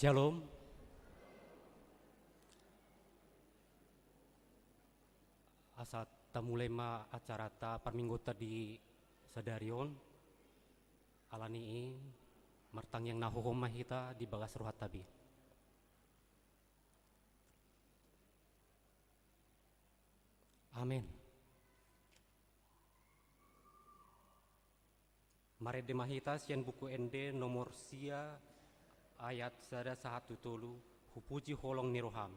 Shalom. Asa tamulema acara ta parminggota di Sadarion alani martang yang nahuhumah kita di bagas ruhat tabi. Amin. Mare de mahita sian buku ende nomor sia ayat sada satu tolu hupuji holong niroham.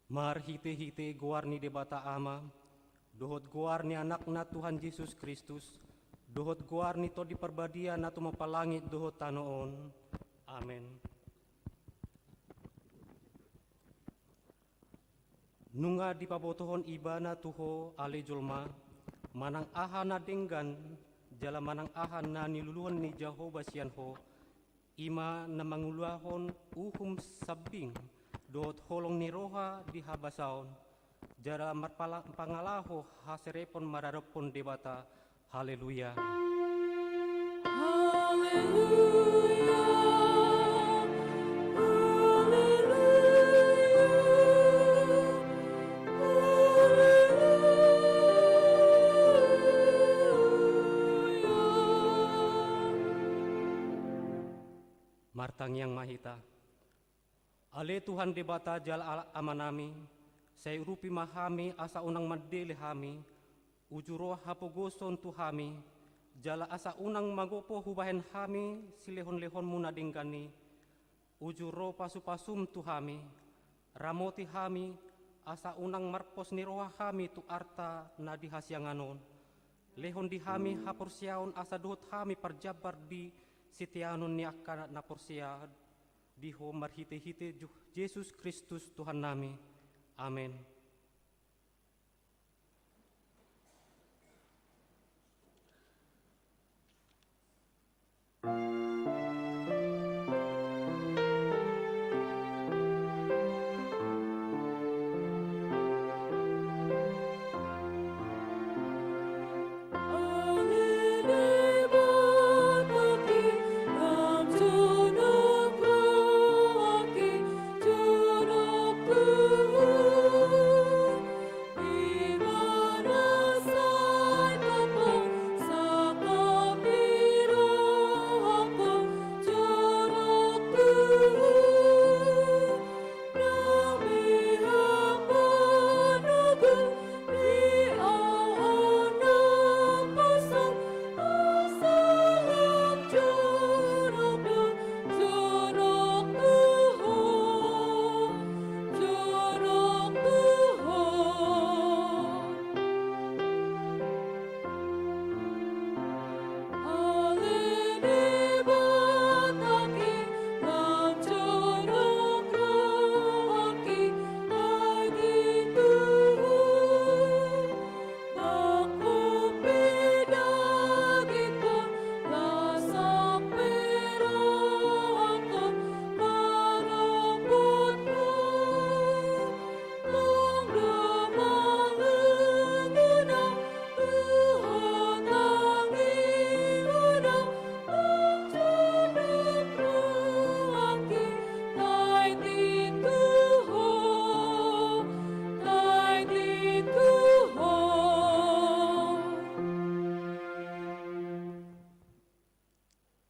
Mar hite-hite guar ni debata ama, dohot guar ni anak na Tuhan Yesus Kristus, dohot guar ni to di perbadia na to mapalangit dohot tanoon. Amen. Nunga di pabotohon iba na tuho ale julma, manang aha na denggan, jala manang aha na niluluhan ni Jehovah sianho, ima na mangulahon sabing, dohot holong ni roha di habasaon, jara pangalaho haserepon mararapon debata. Haleluya. Haleluya. Martang yang mahita, ale Tuhan debata jal amanami, say rupi mahami asa unang madele hami, ujuro hapogoson tuhami, jala asa unang magopo hubahen hami silehon-lehon muna dingkani, ujuro pasu-pasum tu hami, ramoti hami, asa unang marpos ni roha hami tu arta na di hasyanganon. Lehon di hami hapursiaon asa duhut hami parjabar di sitianon ni akka na porsia diho marhite-hite Yesus Kristus Tuhan nami. Amen.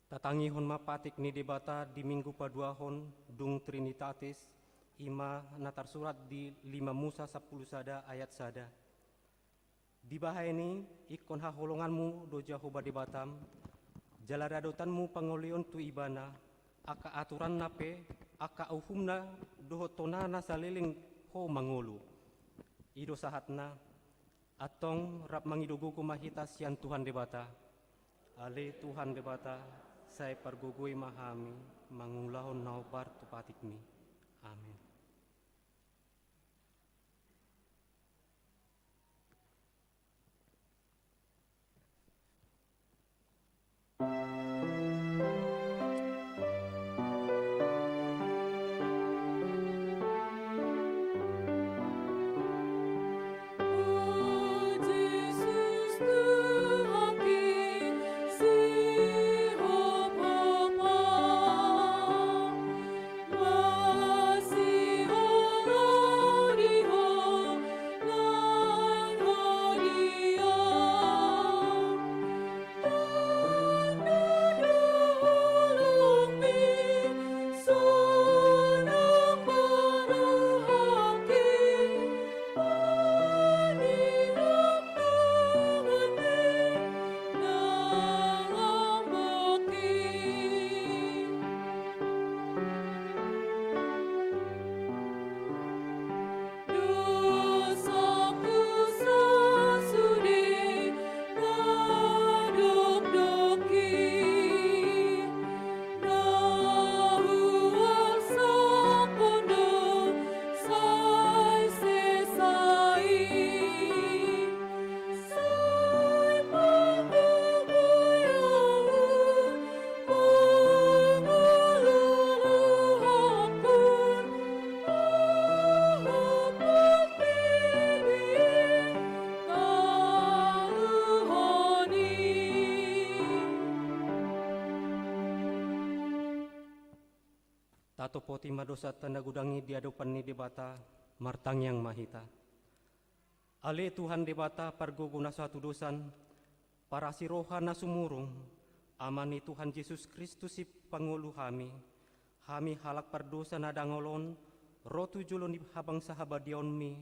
Tatangihon mapatik ni debata di minggu paduahon dung Trinitatis ima natarsurat di 5 Musa 10 sada ayat sada. Di bahayani ikon haholonganmu do Jehovah debatam, jalaradotanmu pangolion tu ibana, aka aturan nape, aka uhumna doho tonana saliling ho mangulu. Ido sahatna, atong rap mangidogugo mahita sian Tuhan debata. Ale Tuhan debata, saya pergugui mahami, mangulahon naubar tupatikmi. Amin. Tato poti madosa tanda gudangi di hadapan ni debata martang yang mahita. Ale Tuhan debata parguguna suatu dosan para siroha na sumurung amani Tuhan Yesus Kristus si pangulu hami halak pardosa na dangolon rotu julon habang sahabadion mi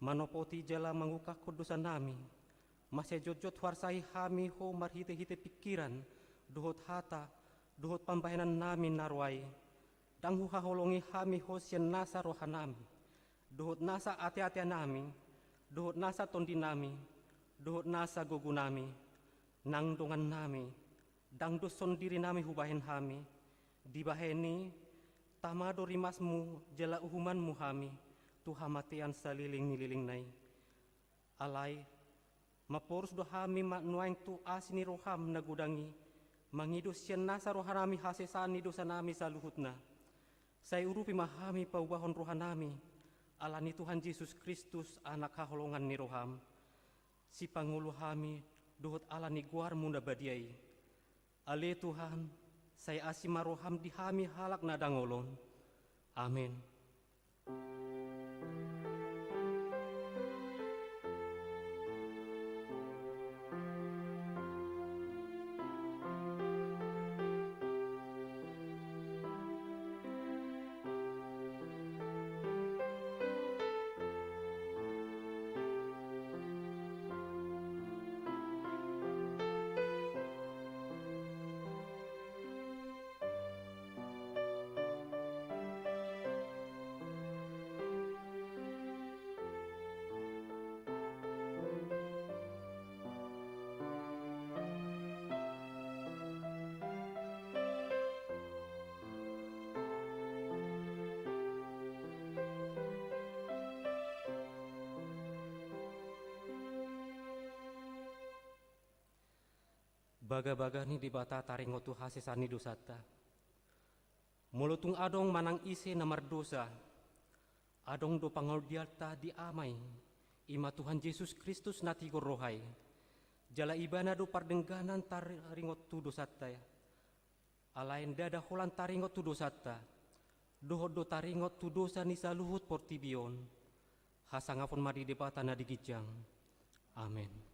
manopoti jala mangukak kudusan nami masejot-jot warsai hami ho marhite-hite pikiran duhot hata duhot pambayanan nami narwai dang haholongi hami hosien nasa rohanami, dohot nasa ate-ate nami, dohot nasa tondi nami, dohot nasa gogu nami, nang dongan nami, dang doson diri nami hubahen hami, dibaheni tamado rimasmu jela uhumanmu hami, tuhamatian saliling nililing nai. Alai, maporus do hami nuaing tu asini roham nagudangi, mangidus sian nasa rohanami hasesani dosa nami saluhutna. Saya urupi mahami paubahon rohanami, alani Tuhan Yesus Kristus anak haholongan ni roham. Si pangulu hami dohot alani guar munda badiai. Ale Tuhan, saya asima roham di hami halak nadangolon. Amin. Baga-baga ni di bata taringotu hasesani dosata. Mulutung adong manang ise namar dosa. Adong do pangoldialta di amai. Ima Tuhan Yesus Kristus natigor rohai. Jala ibana do pardengganan taringotu dosata. Alain dada holan taringotu dosata. Dohod do taringotu dosa ni saluhut portibion. Hasangapun madi di bata na digijang. Amin.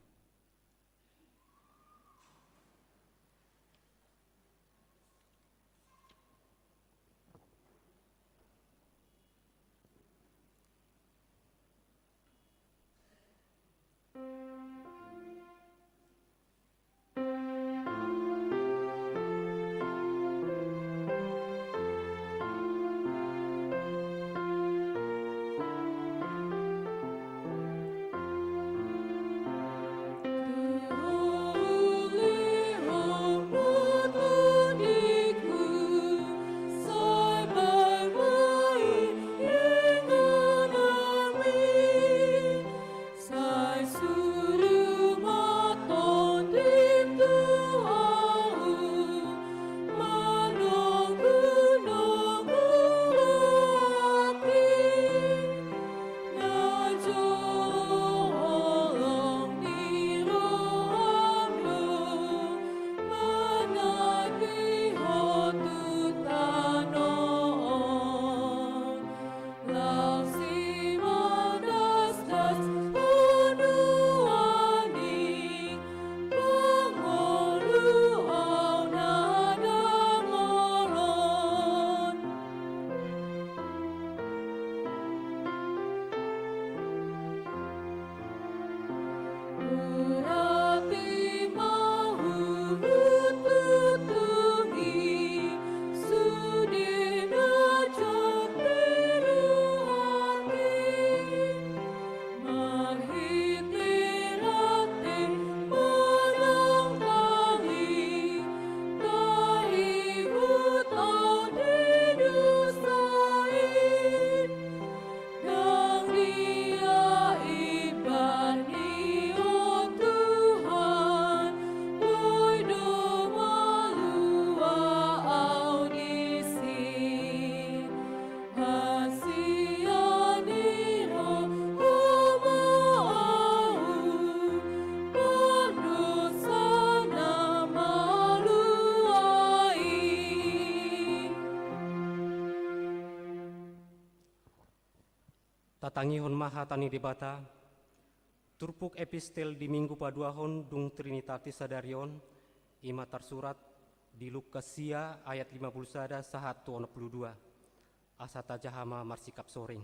Tatangihon maha tani di bata, turpuk epistel di minggu paduahon dung Trinitatis sadarion, ima tersurat di Lukas sia ayat 51 sahat 22, asa tajahama marsikap soring.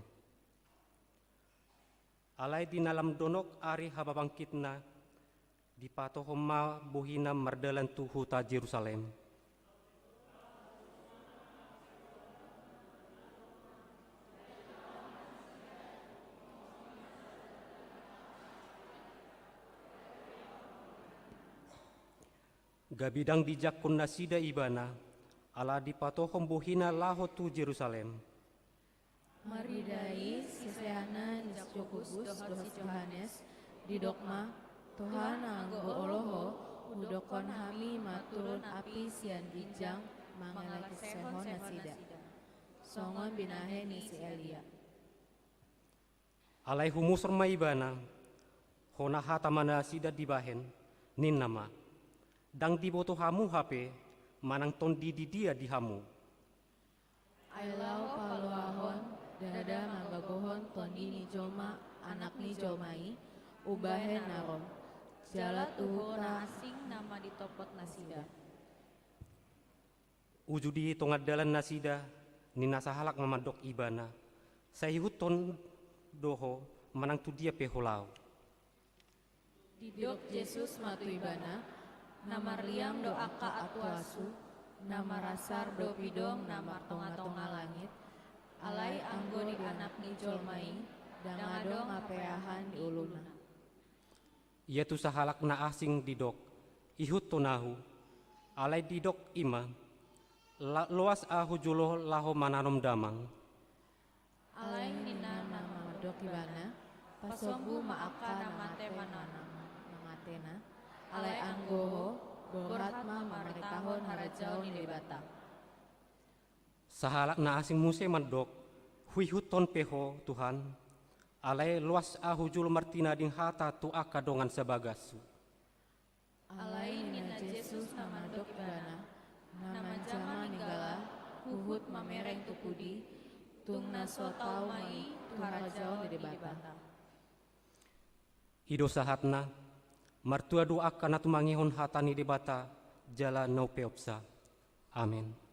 Alai di nalam donok ari haba bangkitna, di patohoma bohina mardalan tuhu ta Jerusalem. Gabidang dijak kun nasida ibana, ala dipatohom buhina laho tu Jerusalem. Maridai sisehana Jakobus dohos Yohanes di dogma Tuhan anggo oloho udokon hami maturun api sian bijang mangalaki sehon nasida. Songon binahe ni si Elia. Alai humus ibana, hona hata mana sida dibahen, nin nama. Dang diboto hamu hape, manang ton di dia di hamu. Ailau paluahon dada magagohon tondi ni joma anak ni jomai ubahen narom. Jalat uhu na asing nama ditopot nasida. Ujudi tongadalan nasida, nina sahalak mamadok ibana. Sayhut ton doho, manang tu dia peholau. Didok Yesus matu ibana, namar liam do aka atuasu, nama rasar do pidong namar tonga-tonga langit, alai anggoni anak ni jolmai, dangadong apeahan di uluna. Ia tu sahalak na asing didok, ihut tonahu, alai didok ima, loas ahu julo laho mananom damang. Alai nina nama dok ibana, pasombu maaka namate mananam, mangatena, alai anggoho, boratma mameritahon harajau ni debata. Sahalak na asing muse mandok, huihut ton peho Tuhan, alai luas ahu julo martina ding hata tu aka dongan sabagasu. Alai nina Yesus nama dok ibana, nama jama ninggala, huhut mamereng tukudi, tung nasotau mai tuharajau ni debata. Ido sahatna, martua doa kana tumangihon hatani debata, jala no peopsa. Amin.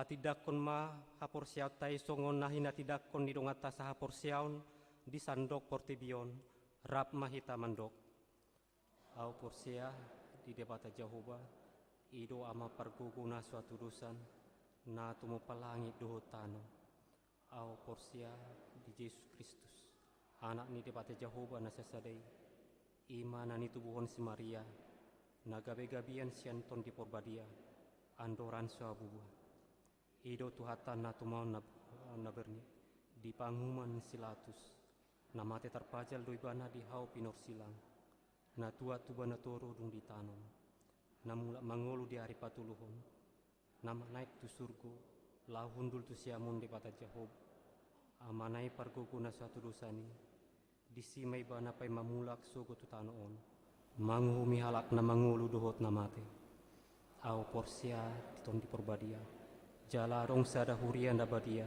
tidakon ma haporsiaw tay songon nahina tidakon ni dongata sa haporsiawn di sandok portibion rap mahita mandok. Au porsia di debata Jehovah ido ama parguguna suatu dusan na tumupalangit duhutano. Au porsia di Yesus Kristus anak ni debata Jehovah na sasadai ima na nitubuhon si Maria na gabi-gabian sianton di porbadia andoran suabuwa ido tuhatan na tumaw na berni di panguman silatus na mate terpajal doibana di hau pinor silang na tua tuba na toro dung di tanom na mula mangolu di hari patuluhon na naik tu surgo lahundul tu siamun di pata Jahob amanai parguguna suatu dosani disimay ba na pay mamulak sugo tu tanoon manguhumi halak na mangulu dohot na mate au porsia titon di porbadia jalarong sada huria na badia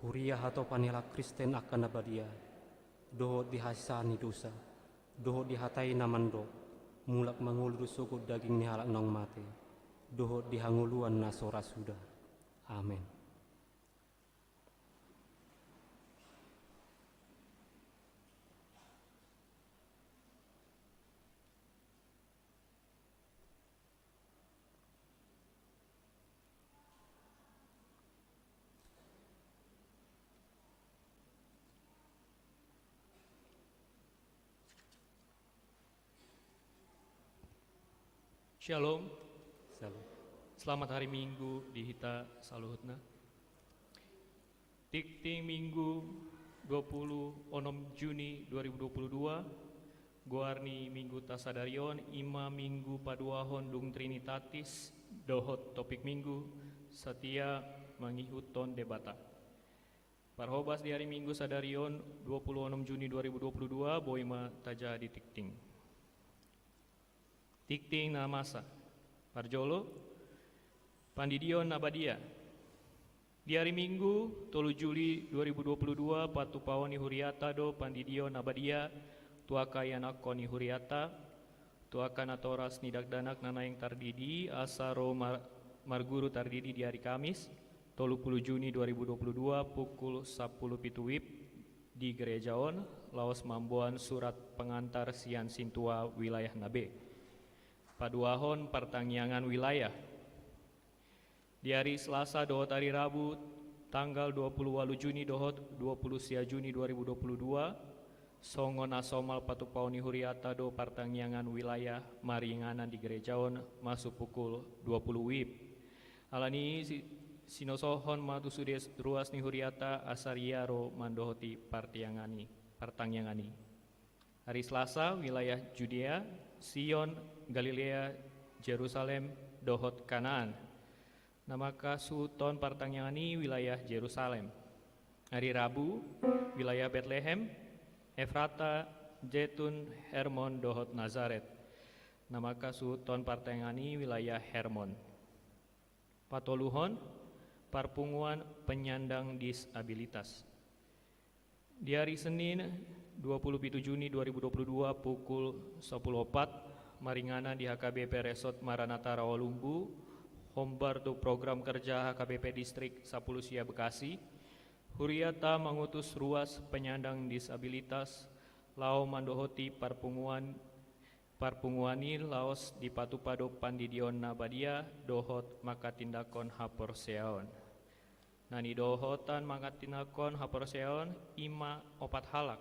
huria hato panela Kristen akan na badia dohot dihasani dosa dohot dihatai na mando mulak mangulu sugo daging ni halak nong mate dohot dihanguluan na sora sudah. Amin. Shalom, Salam. selamat hari Minggu di Hita Saluhutna. Tikting Minggu 26 Juni 2022, Guarni Minggu Tasadarion, Ima Minggu Paduahon Dung Trinitatis, Dohot Topik Minggu, Setia Mangihuton Debata. Parhobas di hari Minggu Sadarion 26 Juni 2022, Boima Taja di Tikting. Tikting Namasa, Parjolo, Pandidion Nabadia. Di hari Minggu 3 Juli 2022, Patu Pawani Huriata do Pandidion Nabadia, Tuaka Yanakoni Huriata, Tuaka Natoras Nidakdanak Nanaing Tardidi, Asaro Marguru Tardidi di hari Kamis, 30 Juni 2022, pukul 10 pituwip di Gerejaon, Laos Mamboan Surat Pengantar Sian Sintua Wilayah Nabe. Paduahon Pertangyangan Wilayah. Di hari Selasa dohot hari Rabu tanggal 28 Juni dohot 20 sia Juni 2022 songon asomal Patupauni Huriata do Pertangyangan Wilayah Maringanan di Gerejaon masuk pukul 20 WIB. Alani sinosohon matusudes ruas ni Huriata asariaro mandohoti Pertangyangani. Hari Selasa wilayah Judea, Sion, Galilea, Jerusalem, dohot Kanaan. Namaka Suton Pertangyangani wilayah Jerusalem. Hari Rabu wilayah Bethlehem, Efrata, Jetun, Hermon, dohot Nazaret. Namaka Suton Pertangyangani wilayah Hermon. Patoluhon Parpunguan Penyandang Disabilitas. Di hari Senin 27 Juni 2022 pukul 10.04 Maringana di HKBP Resort Maranatha Rawalumbu, Hombar do program kerja HKBP Distrik Sapulusia Bekasi, Huriata mengutus ruas penyandang disabilitas Lao Mandohoti Parpunguani Laos di Patupado Pandidion Nabadia dohot makatindakon haporseaon. Nani dohotan makatindakon haporseaon ima opat halak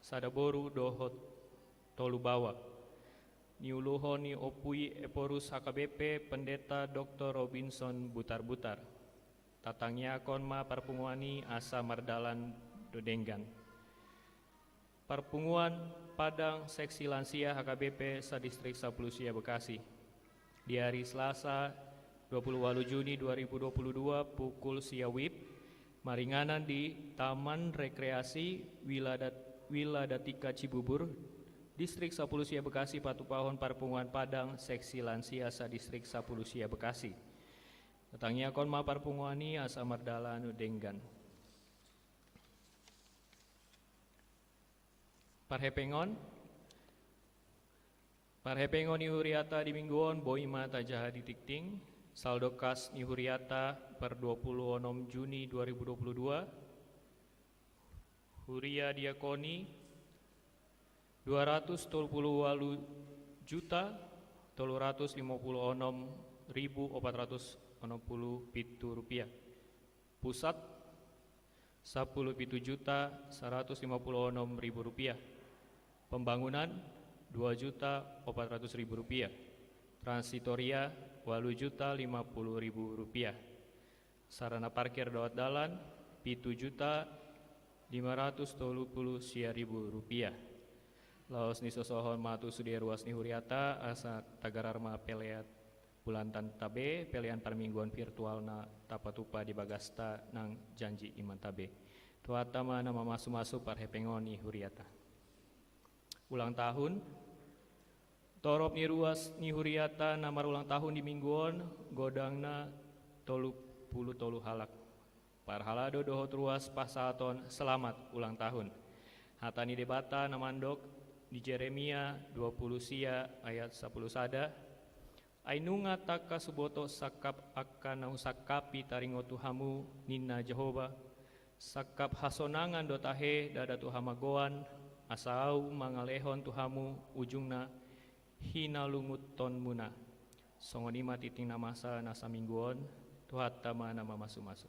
sadaboru dohot tolubawa. Niuluhon ni opui eporus HKBP Pendeta Dr. Robinson Butar-Butar. Tatangnya konma Parpunguani asa Mardalan Dodenggan. Parpunguan Padang Seksi Lansia HKBP Sadistrik Sapulusia Bekasi. Di hari Selasa 28 Juni 2022 pukul siawib Maringanan di Taman Rekreasi Wiladatika Cibubur, Distrik Sapulusia Bekasi, Patupahon Parpunguan Padang Seksi Lansia Sadistrik Sapulusia Bekasi. Datangnya konma Parpunguani asa Mardalan Denggan. Parhepengon Huriata di Mingguon Boima Tajaha di Tikting saldo kas ni Huriata per 26 Juni 2022, Huria Diakoni 238 juta 356.460 rupiah. Pusat 17 juta 156.000 rupiah. Pembangunan 2.400.000 rupiah. Transitoria 8 juta 50.000 rupiah. Sarana parkir dawat dalan 7 juta 530.000 rupiah. Laos ni sosohon matu sudia ruas ni Huriata asa tagararma peleat bulantan tabe pelean parmingguan virtual na tapatupa di bagasta nang janji iman tabe. Tuata mana mamasu-masu parhepengon ni Huriata. Ulang tahun torop ni ruas ni Huriata namar ulang tahun di mingguon godangna 30 halak. Parhalado dohot ruas pasaton selamat ulang tahun. Hatani debata namandok di Jeremia 20 sia ayat 10 sada. Ainunga taka suboto sakap akan sakapi taringo Tuhamu nina Jehova. Sakap hasonangan dotahe dada Tuhamagoan asau mangalehon Tuhamu ujungna hinalunguton muna. Songonima titing namasa nasa mingguon tuhatama nama masu-masu.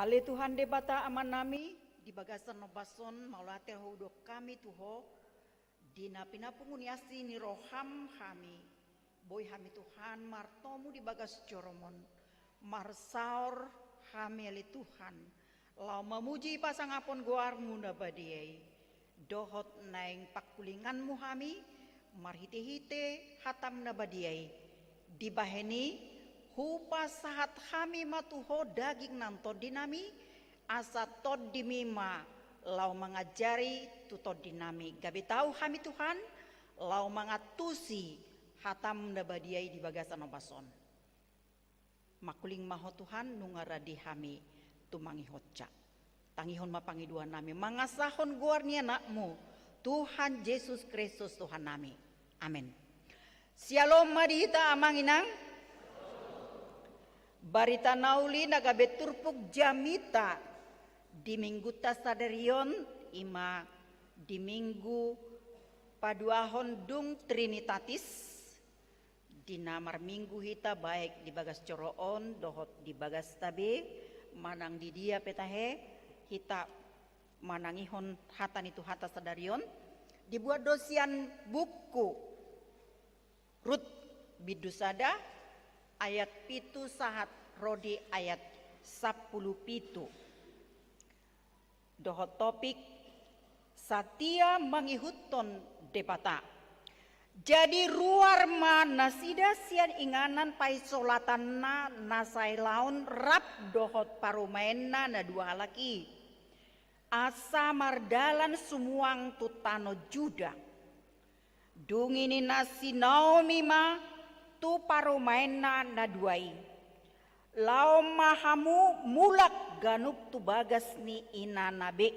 Ale Tuhan debata aman nami di bagasan nobason maulater hudok kami tuho dina pinapunguniasi ni roham kami boy hami Tuhan martomu di bagas coromon marsaur kami ale Tuhan lau memuji pasangapon goar nguna badiai dohot naing pakulinganmu kami marhite-hite hatam nabadiai dibaheni hupa sahat kami matuho daging nanto dinami asa tod dimima lau mengajari tutod dinami gabi tahu kami Tuhan lau mangatusi hatam nabadiai di bagasan obason makuling maho Tuhan nungaradi kami tumangi hoca tangihon mapangiduan nami mangasahon guarnia nakmu Tuhan Yesus Kristus Tuhan nami amin. Shalom madihita amanginang barita nauli nagabe turpuk jamita di minggu tasaderion ima di minggu paduahon dung trinitatis di namar minggu hita baik di bagas coroon dohot di bagas tabe manang di dia petahe hita manangihon hatan itu hata sadarion dibuat dosian buku Rut Bidusada ayat pitu sahat rodi ayat 10 pitu dohot topik satia mangihuton debata jadi ruar mana sida sian inganan pai solatan na nasai laun rap dohot parumaena na dua laki asa mardalan sumuang tutano juda dungini nasi Naomi ma tu parumaena na duai lao mahamu mulak ganup tu bagas ni inanabe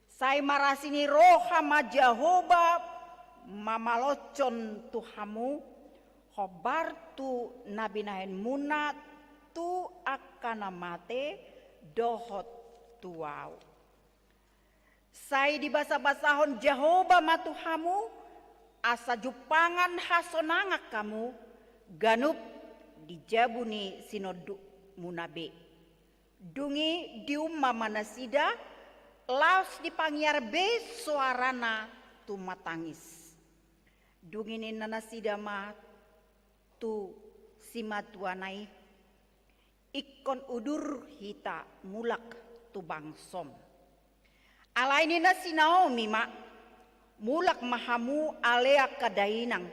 sai marasini roha ma Jehoba mamalocon tuhamu hobar tu nabi nahen muna tu akana mate dohot tuau sai di basa-basahon Jehoba matuhamu asa jupangan hasonangak kamu ganup dijabuni sinodu munabe dungi diumma manasida laos dipangiar be suarana tu matangis dungi ni nanasida ma tu simatuanai ikon udur hita mulak tu bangsom alaini nasi Naomi ma mulak mahamu alea kadainang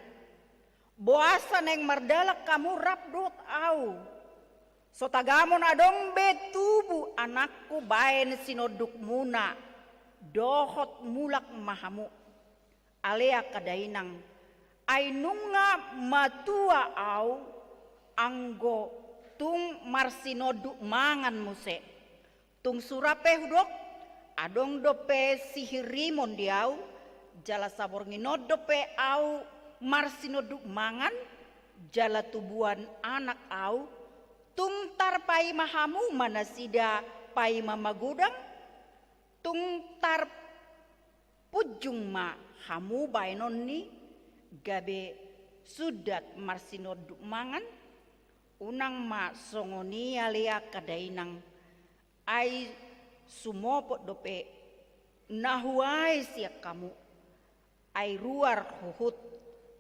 boasa neng mardalak kamu rapdot au sotagamon adong betubu anakku baen sinoduk muna dohot mulak mahamu alea kadainang ainunga matua au anggo tung marsinoduk mangan muse tung surape hudok adong dope sihirimon diau jala sabor nginodope au marsinoduk mangan jala tubuan anak au tungtar pai mahamu manasida pai mamagudang tungtar pujung ma hamu bainon ni gabe sudat marsinoduk mangan unang ma songoni alia kadainang ai sumopot dope nahuai siak kamu ai ruar huhut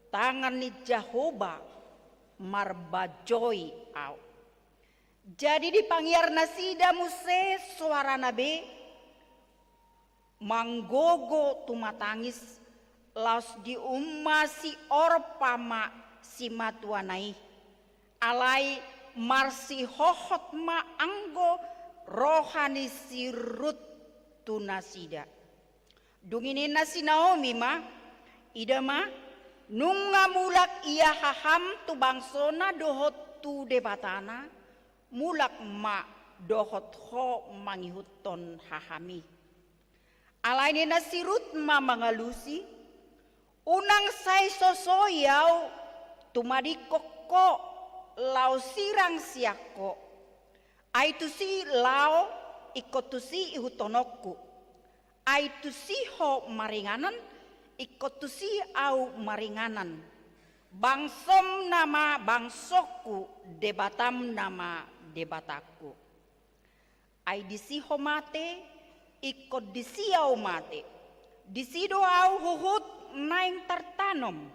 tangan ni Jehoba marbajoi au jadi dipangiar nasida muse suara nabe manggogo tumatangis laos di umma si orpama si matuanai alai marsi hohot ma anggo rohani sirut tunasida dungini nasi Naomi ma idama nunga mulak ia haham tu bangsona dohot tu debatana mulak ma dohot ho mangihuton hahami alaini nasirut ma mangalusi unang sai sosoyau tumadi kokko lau sirang siako aitusi lau ikotusi ihutonokku aitusi ho maringanan ikotusi au maringanan bangsom nama bangsoku debatam nama debataku Ai disi homate ikut disiau mate. Disido au huhut naing tertanam.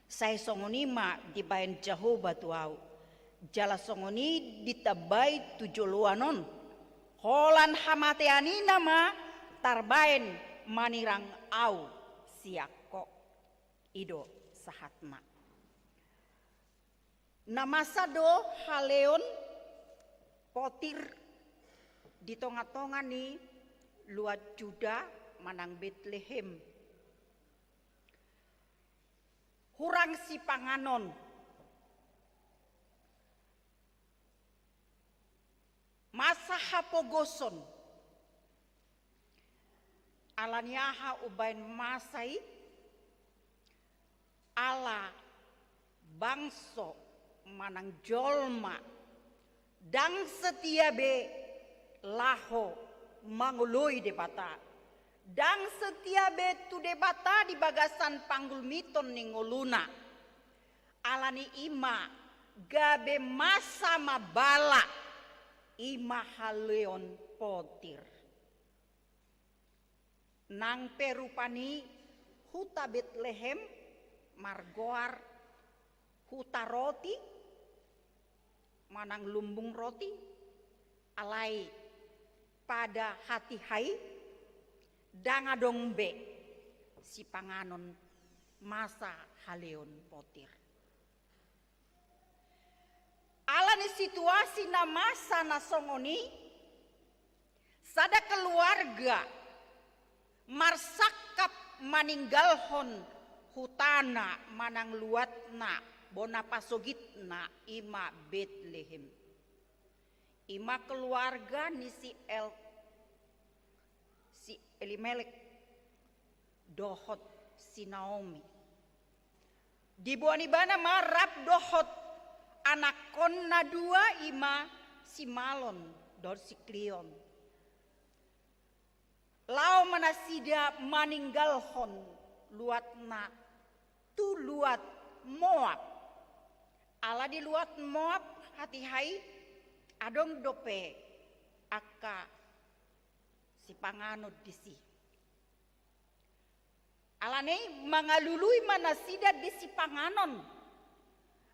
Saya songoni ma dibayan Jehovah tu au. Jala songoni ditabai tujuluanon. Holan hamate anina ma tarbain manirang au siako. Ido sahatma. Namasado haleon potir di tonga-tonga ni luat Juda manang Bethlehem. Hurang si panganon. Masa hapogoson. Alaniaha ubain masai. Ala bangso manang jolma. Dang setia be laho mangului debata. Dang setia be tu debata di bagasan panggul miton ningoluna. Alani ima gabe masa mabala ima haleon potir. Nang perupani huta Bethlehem margoar huta roti manang lumbung roti alai pada hati hai dangadong be si panganon masa haleon potir. Alani situasi na masa na songoni sada keluarga marsakap maninggalhon hutana manang luatna bona pasogitna ima Bethlehem. Ima keluarga ni si Elimelek dohot si Naomi. Di buanibana marap dohot anakon na dua ima si Malon dor si Klion. Lau manasida maninggalhon luatna tu luat Moab. Ala di luat Moab hati hai adong dope aka si panganod disi. Alane mangalului manasida disi panganon.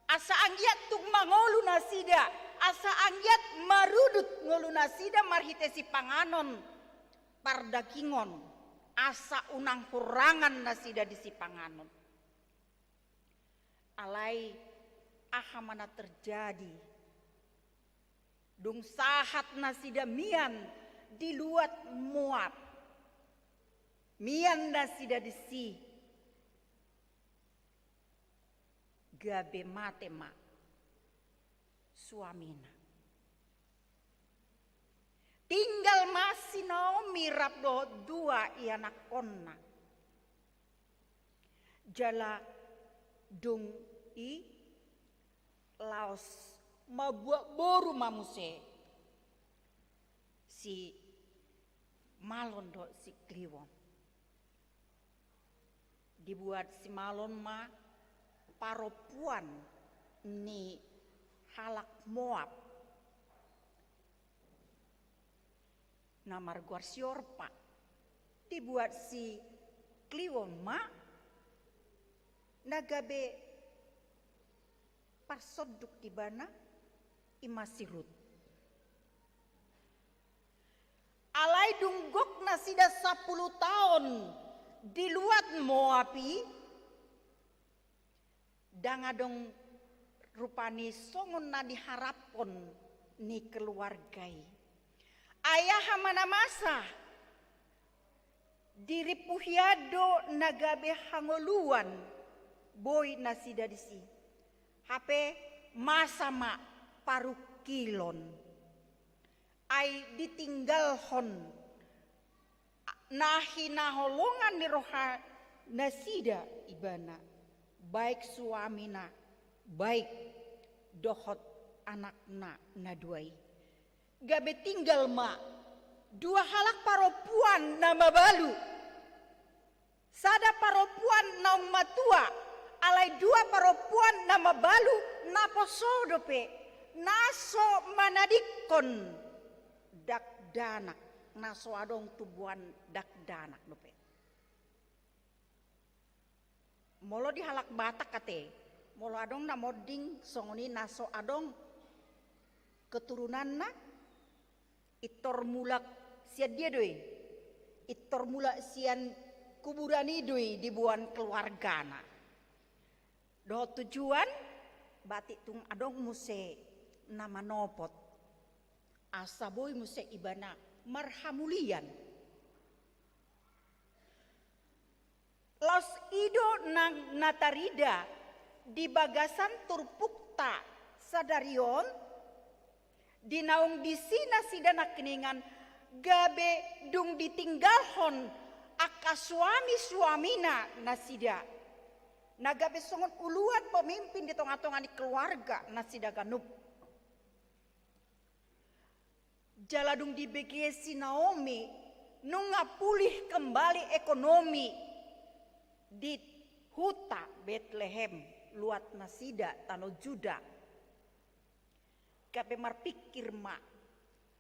Asa anggiat tuk mangolu nasida, asa anggiat marudut ngolu nasida marhite si panganon pardakingon. Asa unang hurangan nasida disi panganon. Alai aha mana terjadi. Dung sahat nasida mian di luat Moab. Mian nasida disi. Gabe mate ma suamina. Tinggal masih Naomi rabdo dua ianak konna. Jala dung i laos mabuat boru mamuse si Malon do si Kliwon. Dibuat si Malon ma paropuan ni halak Moab. Namar Guarsiorpa dibuat si Kliwon ma nagabe parsoduk di bana imasirut. Alai dunggok nasida 10 tahun di luat Moabi dangadong rupani songon na diharapon ni keluargai. Ayah mana masa diri puhiado nagabe hangoluan boy nasida disi. HP masa ma parukilon. Ay ditinggalhon nahi naholongan ni roha nasida ibana. Baik suamina, baik dohot anakna naduai. Gabe tinggal ma dua halak paropuan nama balu. Sada paropuan naung matua, alai dua paropuan nama balu napo sodope naso manadikon dak danak naso adong tubuan dak danak dope. Molo di halak batak kate, molo adong na moding songoni naso adong keturunan na itor mulak sia dia doi, itor mulak sian kuburani doi dibuan keluarga na. Do tujuan batik tung adong muse nama nopot, asa boy muse ibana marhamulian. Los ido nang natarida di bagasan turpukta sadarion dinaung disina sidana keningan gabe dung ditinggalhon aka suami-suamina nasida. Nagabe songon uluan pemimpin di tongah-tongah di keluarga nasida ganup. Jaladung di begesi Naomi nunga pulih kembali ekonomi di huta Bethlehem luat nasida tano Juda. Kape marpikir mak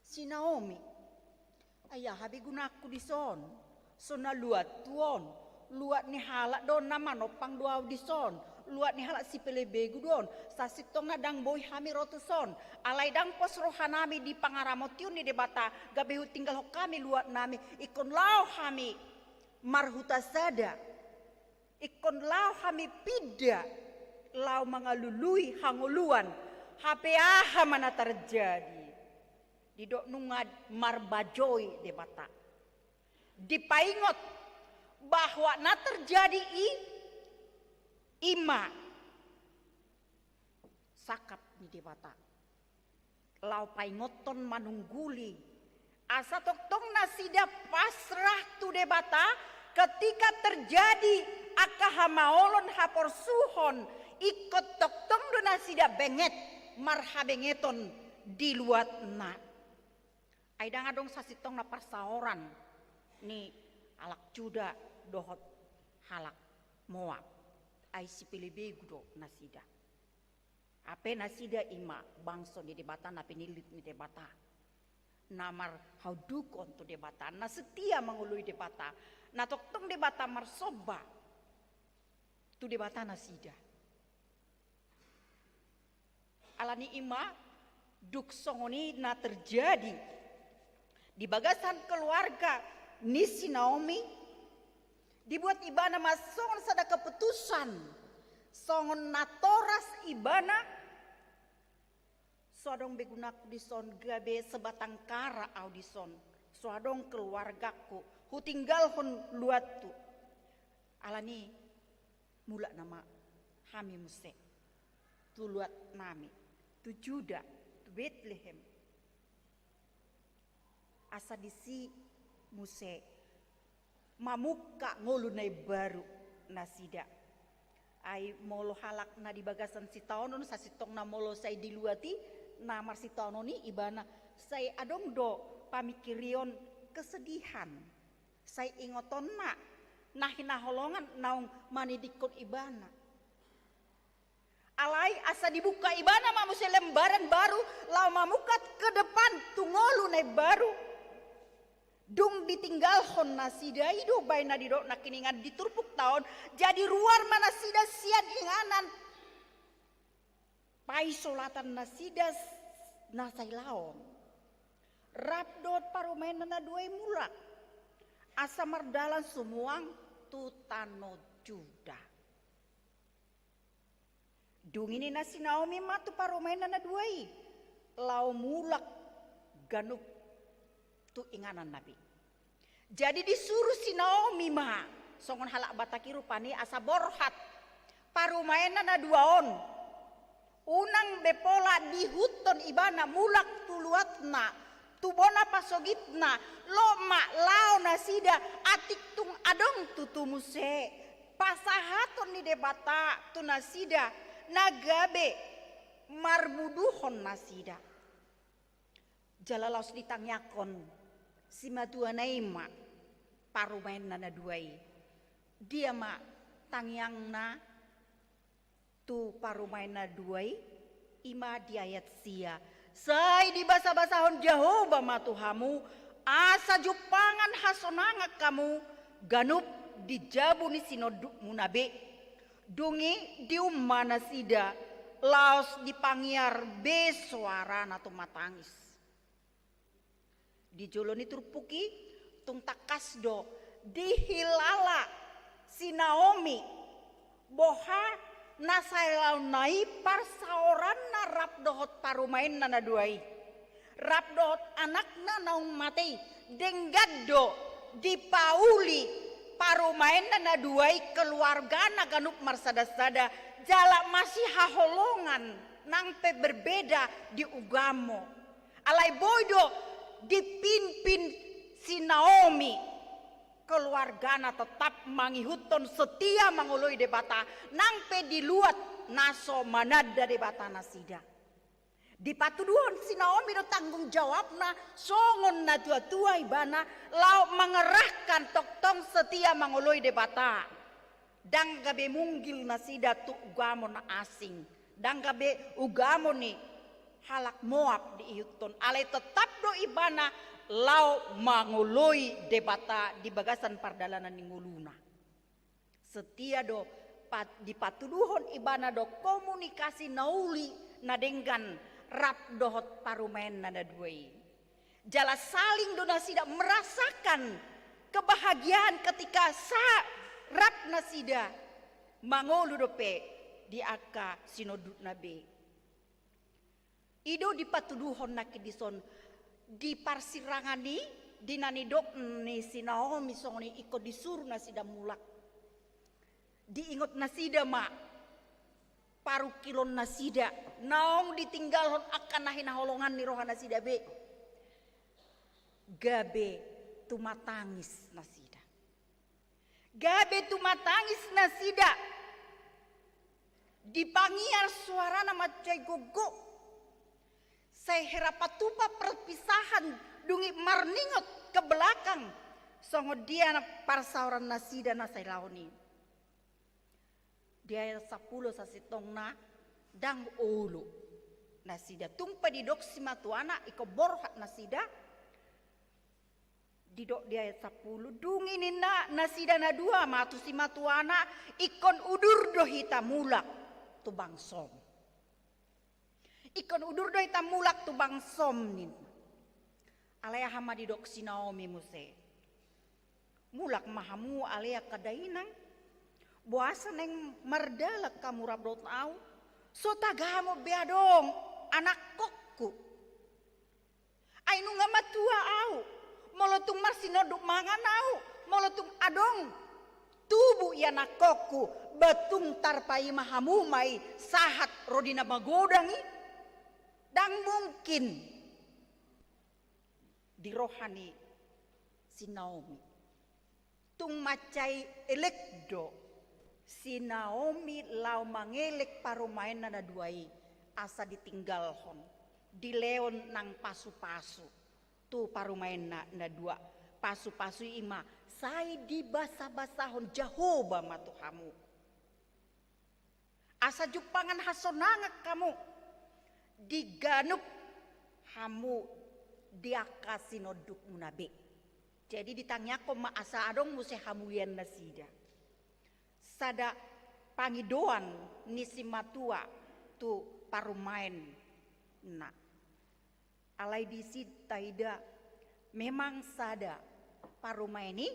si Naomi ayah habi gunaku di son sona luat tuon luat ni halak don nama nopang doa di son luat ni halak si pelebegu don sasitong nadang boy hami rotuson alai dang pos rohanami di pangaramotiun di debata gabehu tinggal kami luat nami ikon lau hami marhuta sada ikon lau hami pida lau mangalului hanguluan hape aha mana terjadi di dok nungad marbajoi debata dipaingot bahwa na terjadi ima sakap di debata lau paingoton manungguli asa toktong nasida pasrah tu debata ketika terjadi akahamaolon hapor suhon ikut toktong do nasida benget marhabengeton di luat na aidang adong sasitong na parsaoran ni alak Juda dohot halak Moab ai sipilibegu do nasida ape nasida ima bangso di debata na pinilit ni debata namar haudukon tu debata na setia mengului debata na toktong debata marsoba tu debata nasida alani ima duk songoni na terjadi di bagasan keluarga nisi Naomi dibuat ibana masongon sada keputusan songon natoras ibana soadong begunaku dison gabe sebatang kara audison soadong keluargaku hutinggal hon luatu alani mula nama hami muse tu luat nami tu Juda tu Bethlehem asa disi muse mamuka ngolu nai baru nasida ai molo halak na di bagasan si taonon sa sitong na molo say diluati na mar si taononi ibana say adong do pamikirion kesedihan say ingoton na hinaholongan naung manidikot ibana alai asa dibuka ibana mamuse lembaran baru lau mamukat ke depan tungolu nai baru dung ditinggal hon nasida ido baina didok nakiningan diturpuk tahun jadi ruar mana sida sian inganan pai solatan nasida nasai laon rapdot parumena na duai mulak asa mardalan sumuang tutano Juda dung ini nasi Naomi matu parumena na duai lau mulak ganuk tu inganan nabi jadi disuruh si Naomi mah songon halak bataki rupani asa borhat parumaena na duaon unang bepola di huton ibana mulak tuluatna tubona pasogitna loma lao nasida atik tung adong tutumuse pasahaton ni debata tu nasida nagabe marbuduhon nasida jalalaus ditangyakon si matua naima parumain na duai dia ma tangyang na tu parumain na duai ima diayat sia Sai di basa-basahon Jehovah matuhamu, asa jupangan hasonanga kamu, ganup dijabu ni sinoduk munabe, dungi diumana sida, laos dipangiar be suara nato matangis. Di joloni turpuki, tung takasdo, dihilala si Naomi, boha nasailau nai parsaoran na rap dohot parumain na naduai. Rap dohot anak na naung matei, denggado dipauli parumain na naduai keluarga na ganup marsada-sada, jala masih haholongan nangpe berbeda di ugamo. Alai boydo dipimpin si Naomi, keluargana tetap mangihuton setia mangului debata nangpe diluat naso manada debata nasida. Di patuduhon si Naomi do tanggung jawabna songon na tua-tua ibana lau mengerahkan toktong setia mangului debata. Dang gabe munggil nasida tu ugamo na asing. Dang gabe ugamo ni halak Moab di ihuton. Alai tetap do ibana lau mangului debata di bagasan pardalanan ni nguluna. Setia do di patuduhon ibana do komunikasi nauli nadenggan rap dohot parumen nada duai. Jala saling do nasida merasakan kebahagiaan ketika rap nasida mangolu dope di aka sinodut nabe. Ido di patuduhon nakidison di parsirangani dinanidok ni si Naomi songoni iko disuruh nasida mulak. Diingot nasida mak paru kilon nasida naong ditinggalon akan nahina holongan ni rohana nasida be. Gabe tumatangis nasida. Gabe tumatangis nasida. Dipangiar suara nama cai gogo. Saya herapatupa perpisahan dungi marningot ke belakang. Songo dia na parsauran nasida na say laoni. Dia 10 sasitong na dang ulu nasida. Tumpa didok si matuana iko borhat nasida. Didok dia 10 dungi nina nasida na 2 matu si matuana ikon udur do hitamulak tu bangsom. Ikon udur do hitamulak tu bangsom nin. Alaya hama didok si Naomi muse. Mulak mahamu alaya kadainang. Buasa neng merdalak kamu rabrot au. So tagamo beadong anak kokku. Ainu nga matua au. Molotung marsinoduk mangan au. Molotung adong. Tubuh ya nakokku. Betung tarpai mahamu mai sahat rodina magodangi. Dan mungkin di rohani si Naomi. Tung macai elekdo. Si Naomi lau mangelek parumain na duai asa ditinggalhon dileon nang pasu-pasu tu parumain na dua pasu-pasu ima sai di basa-basahon Jehovah matuhamu asa jupangan hasonangak kamu diganup hamu diakasinoduk munabe. Jadi ditanya ko maasa adong muse hamuyan nasida. Sada pangidoan ni si matua tu parumain na. Alai disi taida memang sada parumain ni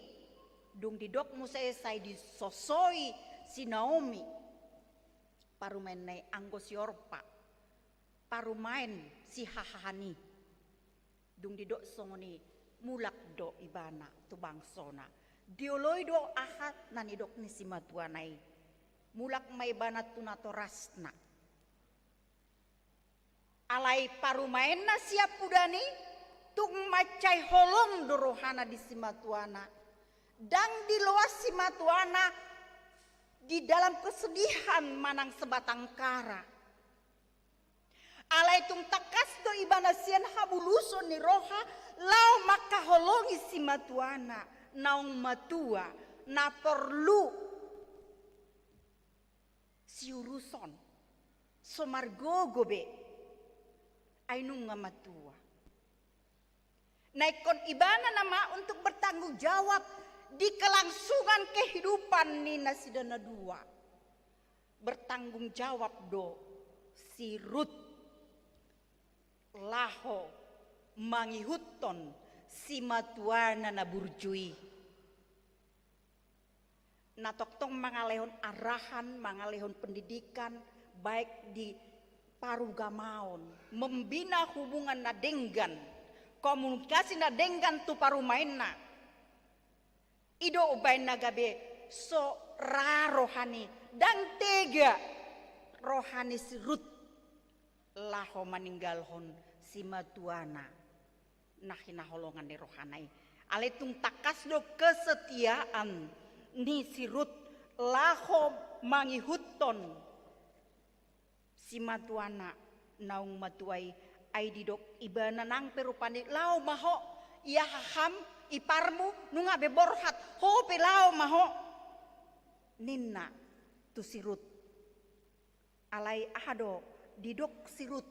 dung didok musai sai disosoi si Naomi. Parumain nai anggo si Orpa. Parumain si Hahani. Dung didok songoni mulak do ibana tu bangsona. Dioloi do ahat nanidok ni si matuanai. Mulak may banat tunato rasna. Alai parumain na siap udani. Tung macay holong dorohana di si matuana. Dang diluas si matuana. Di dalam kesedihan manang sebatang kara. Alai tung takas do ibana sian habuluson ni roha. Lau maka holongi si matuana. Naung matua na perlu si uruson somargogo be ainung ngamatua. Naikon ibana nama untuk bertanggung jawab di kelangsungan kehidupan ni nasidana dua. Bertanggung jawab do si Rut laho mangihuton si matuana na burjui. Natoktong mangalehon arahan, mangalehon pendidikan baik di parugamaon, membina hubungan na denggan, komunikasi na denggan tu parumainna. Ido ubain na gabe so rohani dan tega rohani si Rut laho maninggalhon si matuana nah hinaholongan ni rohanai. Aletung takas do kesetiaan ni si Rut laho mangihuton si matuana naung matuai ay didok ibana nang perupani lao maho iya haham iparmu nunga beborhat ho pelao maho ninna tu si Rut alai ahado didok si Rut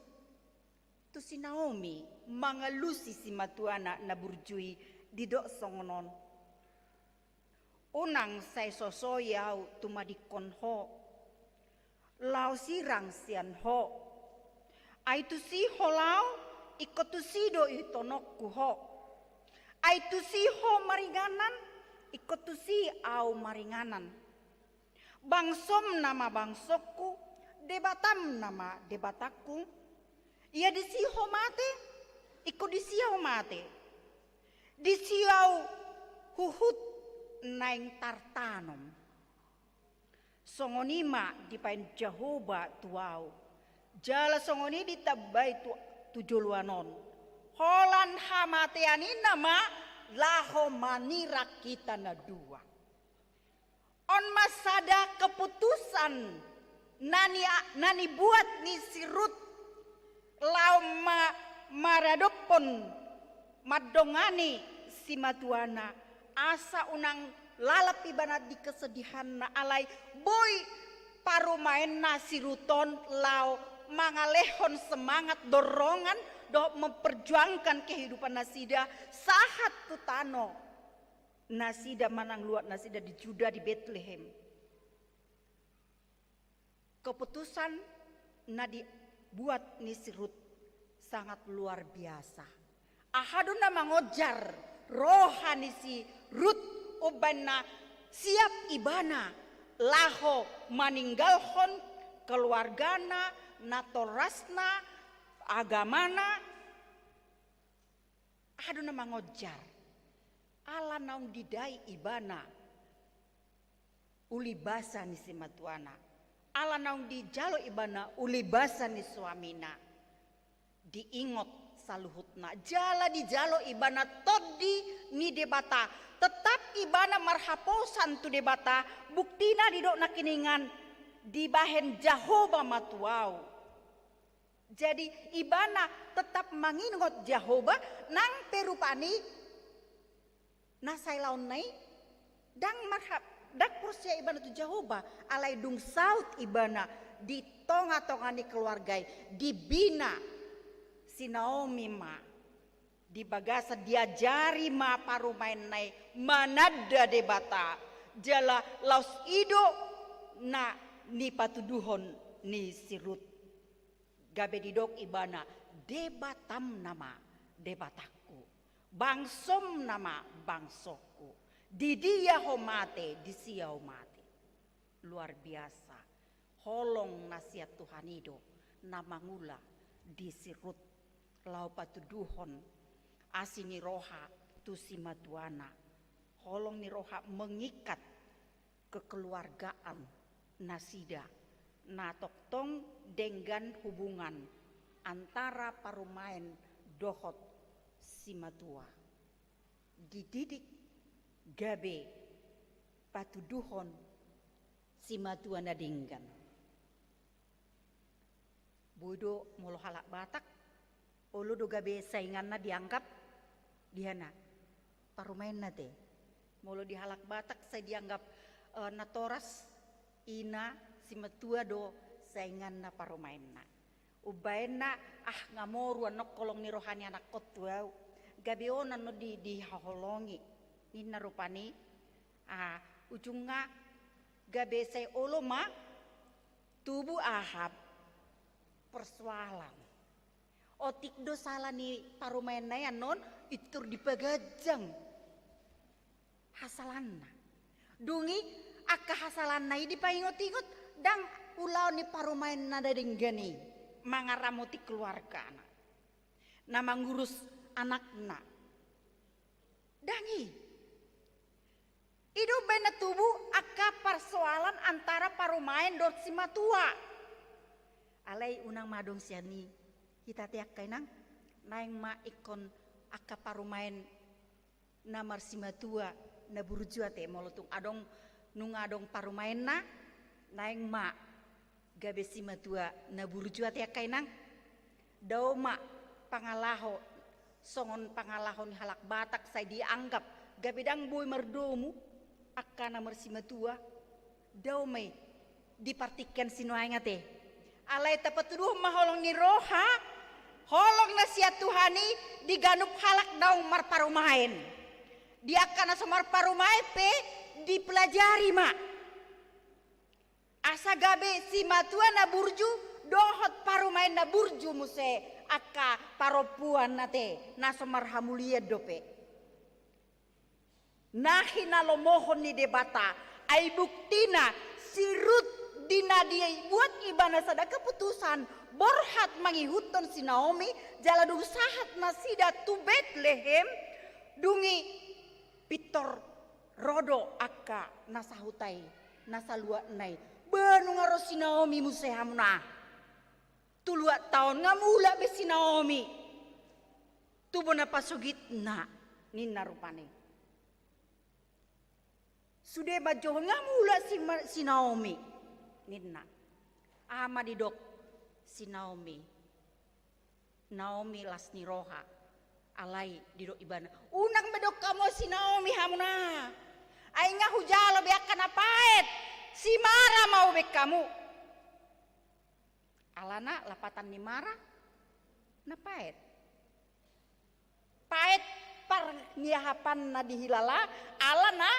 tu si Naomi mangalusi si matuana na burjui didok songonon unang say sosoyaw tumadikon ho lao sirang sian ho ay tu si holao ikot tu si do itonok ku ho ay tu si ho maringanan ikot tu si au maringanan bangsom nama bangsokku debatam nama debatakku ia disiho mate ikut disiau mate disiau huhut naing tartanom songonima dipain Jehovah tuau jala songoni ditabai tu juluanon holan hamateani nama laho manira kita na dua on masada keputusan nani buat ni si Rut lau maradopon madongani si matuana asa unang lalap ibana di kesedihan na alai boy parumain na si Ruton lau mangalehon semangat dorongan do memperjuangkan kehidupan nasida sahat tutano nasida manang luat nasida di Juda di Bethlehem keputusan na dibuat ni si Rut sangat luar biasa. Ahaduna mangojar rohani si Rut ubana siap ibana laho maninggalhon keluargana natorasna agamana ahaduna mangojar ala naung didai ibana ulibasa ni si matuana ala naung di jalo ibana ulibasa ni suamina diingot saluhutna jala di jalo ibana todi ni debata tetap ibana marhaposan tu debata buktina didok nakiningan di bahen Jehovah matuau jadi ibana tetap mangingot Jehovah nang perupani nasai laun nai dang marhap dak persia ibana tu Jehovah alai dung saut ibana di tonga-tongani keluargai dibina si Naomi ma di bagasa diajari ma parumain nai manada debata jala laus ido na ni patuduhon ni si Rut gabe didok ibana debatam nama debataku bangsom nama bangsoku di dia homate di sia homate luar biasa holong nasihat Tuhan ido nama ngula di si Rut lau patuduhon asini roha tu si matuana holong ni roha mengikat kekeluargaan nasida na toktong denggan hubungan antara parumain dohot si matua dididik gabe patuduhon si matuana denggan bodo molo halak batak ulu do gabe saingan na dianggap dihana parumain na te molo dihalak batak saya dianggap natoras ina si matua do saingan na parumain na Ubaena ngamoru anok kolong ni rohani anak kotua. Gabeonan no di haholongi. Nina rupani. Ujungnya gabe say oloma tubuh Ahab persoalan. Otik do salah ni parumayan na yan non itur dipagajang hasalanna. Dungi akka hasalanna di paingot-ingot dang ulau ni parumayan na dadenggani mangaramuti keluarga na mangurus anakna. Dangi idu bena tubuh akka persoalan antara parumayan dot si matua. Alai unang madong siani kita tiak kainang naing ma ikon akka parumayan namar si matua na burujua te molotung adong nungadong parumayan na naing ma gabe si matua na burujua tiak kainang daw ma pangalaho songon pangalaho ni halak Batak say dianggap gabe dang boy merdomu akka namar si matua daw may dipartikan sinuainga te alay tapatuduh maholong ni roha holong na siya Tuhani diganup halak daw marparumahin dia kana sa marparumahin pe dipelajari ma asa gabe si matua na burju dohot parumahin na burju muse akka paropuan nate na marhamulia dope nahina lomohon ni debata ay buktina sirut dina dia buat ibana sada keputusan borhat mangihuton si Naomi jaladung sahat nasida tu Bethlehem dungi pitor rodo akka nasahutai nasalua nai banu ngaro si Naomi musehamna tulua tahun ngamula be si Naomi tubona pasugit na nina rupane sudah bajo ngamula si Naomi nina ama didok si Naomi lasni roha alai didok ibana unang bedok kamu si Naomi hamuna ainga hujalo be akan apaet si Mara mau be kamu alana lapatan ni Mara napaet paet par niahapan na dihilala alana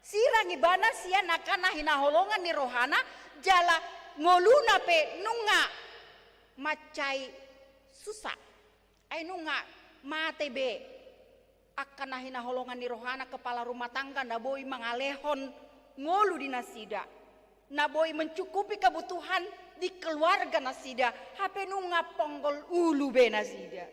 sirang ibana sia nakana hina holongan ni rohana jala ngoluna pe nunga macai susah ay nunga mate be akana hina holongan ni rohana kepala rumah tangga na boy mangalehon ngolu di nasida na boy mencukupi kebutuhan di keluarga nasida hape nunga ponggol ulu be nasida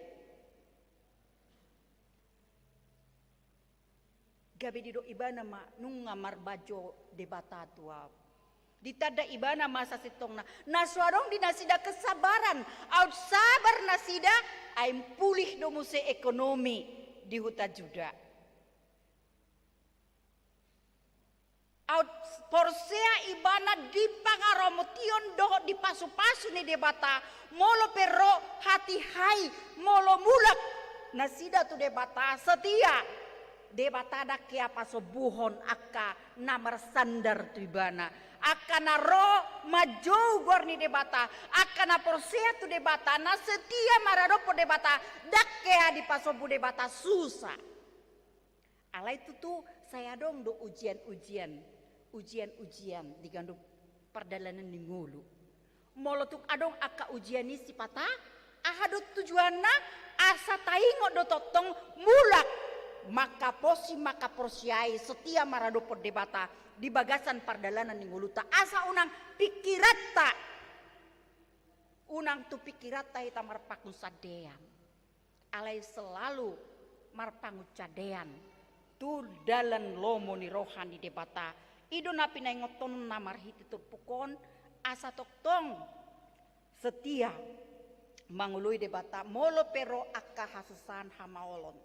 gabe dido ibana ma nunga marbajo debata tua ditada ibana masa sitongna naswarong di nasida kesabaran out sabar nasida aim pulih do muse ekonomi di huta juda out porsea ibana di pangaromotion doh di pasu-pasu ni debata molo pero hati hai molo mulak nasida tu debata setia debatada kia pasobuhon akka namar sandar tu ibana akana ro majou gorni debata akana porsea tu debata na setia maradopo debata dakkea di pasobu debata susah alai itu tuh saya dong do ujian digandung perdalanan di ngulu molotuk adong akka ujian ni sipata ahadut tujuanna asa taingo do totong mulak maka porsiai setia maradopo debata di bagasan pardalanan ning uluta asa unang pikirata unang tu pikirata ita marpaku sadean alai selalu marpangu cadean tu dalan lomo ni rohani debata ido napi na ngoton namar hiti turpukon asa toktong setia mangului debata molo pero akka hasusan hamaolon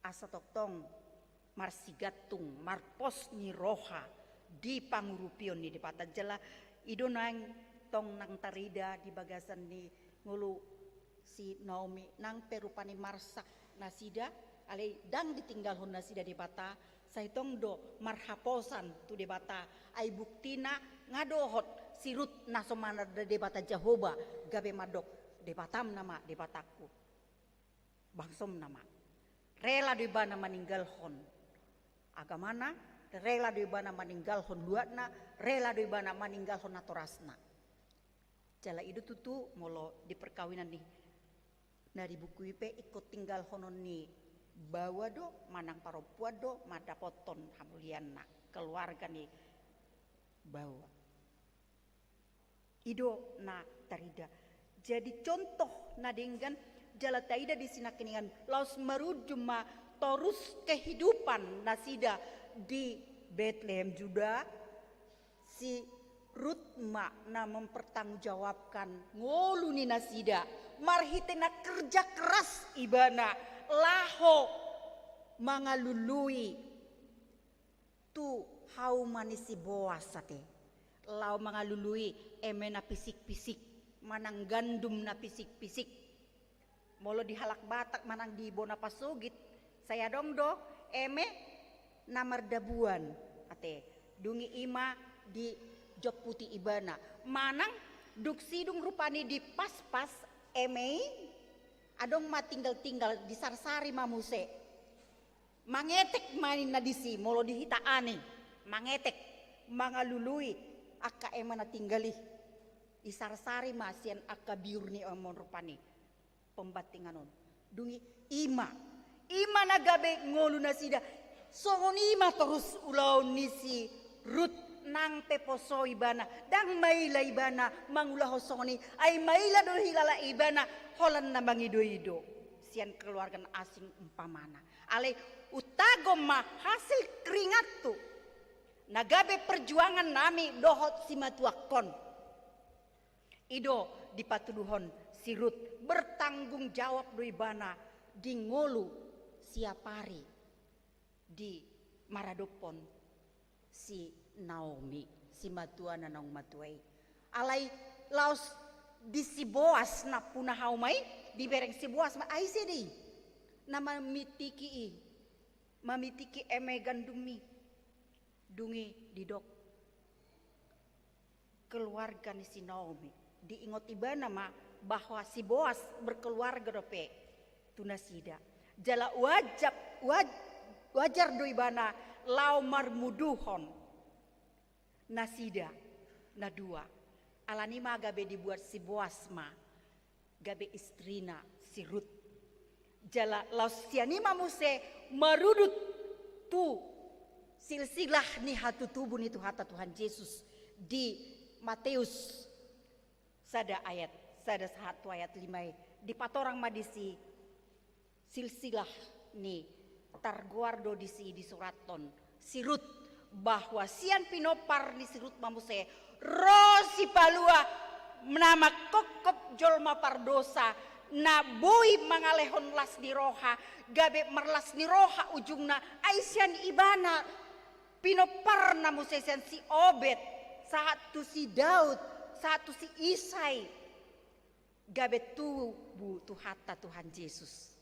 asa toktong marsigatung marpos ni roha di pangurupion ni debata jela ido nang tong nang tarida di bagasan ni ngulu si Naomi nang perupani marsak nasida ale dang ditinggal hon nasida debata saitong do marhaposan tu debata ai buktina ngadohot sirut nasomana debata Jehovah gabe madok debatam nama debataku bangsom nama rela di bana meninggalhon agamana rela di bana meninggalhon luatna rela di bana meninggalhon natorasna jala itu tutu molo di perkawinan nih nah di buku IP ikut tinggal honon nih bawa do manang paropua do mada poton hamuliana keluarga nih bawa ido na tarida jadi contoh na dengan jala taida di sina keningan laos marujuma torus kehidupan nasida di Bethlehem Juda si Rutma na mempertanggungjawabkan ngolu ni nasida marhitena kerja keras ibana laho mangalului tu hau manisi boas sate lau mangalului emena pisik-pisik manang gandum na pisik-pisik molo dihalak batak manang di bona pasugit saya dong do eme namar dabuan ate dungi ima di jok putih ibana manang duk sidung rupani di pas-pas eme adong ma tinggal-tinggal di sarsari mamuse mangetek main na disi molo dihita ane mangetek mangalului akka ema na tinggali di sarsari masian akka biurni omon rupani pembatinganon dungi ima na gabe ngolu nasida songon ima terus ulau nisi rut nang peposo ibana dang maila ibana mangulah songoni ay maila do hilala ibana holan na mangido-ido sian keluarga asing umpamana ale utagom ma hasil keringat tu nagabe perjuangan nami dohot simatuakon ido dipatuduhon sirut bertanggung jawab do ibana di ngolu siapari di maradopon si Naomi si matuana nang matuai alai laos di si Boas na punah haumai di bereng si Boas ma ai sedi na mamitiki eme gandumi dungi didok keluarga ni si Naomi diingot ibana ma bahwa si Boas berkeluarga dope tunasida jala wajar do ibana lau marmuduhon nasida na dua alanima gabe dibuat si Boas ma gabe istrina si Rut jala lausianima muse marudut tu silsilah ni hatu tubuh ni hata Tuhan Yesus di Matius sada satu ayat 5 di patorang madisi silsilah ni targuardo disi di suraton si Rut bahwa sian pinopar ni sirut mamuse rosi palua nama kokop jolma pardosa na boy mangalehon las di roha gabe merlas ni roha ujungna aisian ibana pinopar namuse sian si Obed saat tu si Daud saat tu si Isai gabe tubuh tuhata Tuhan Yesus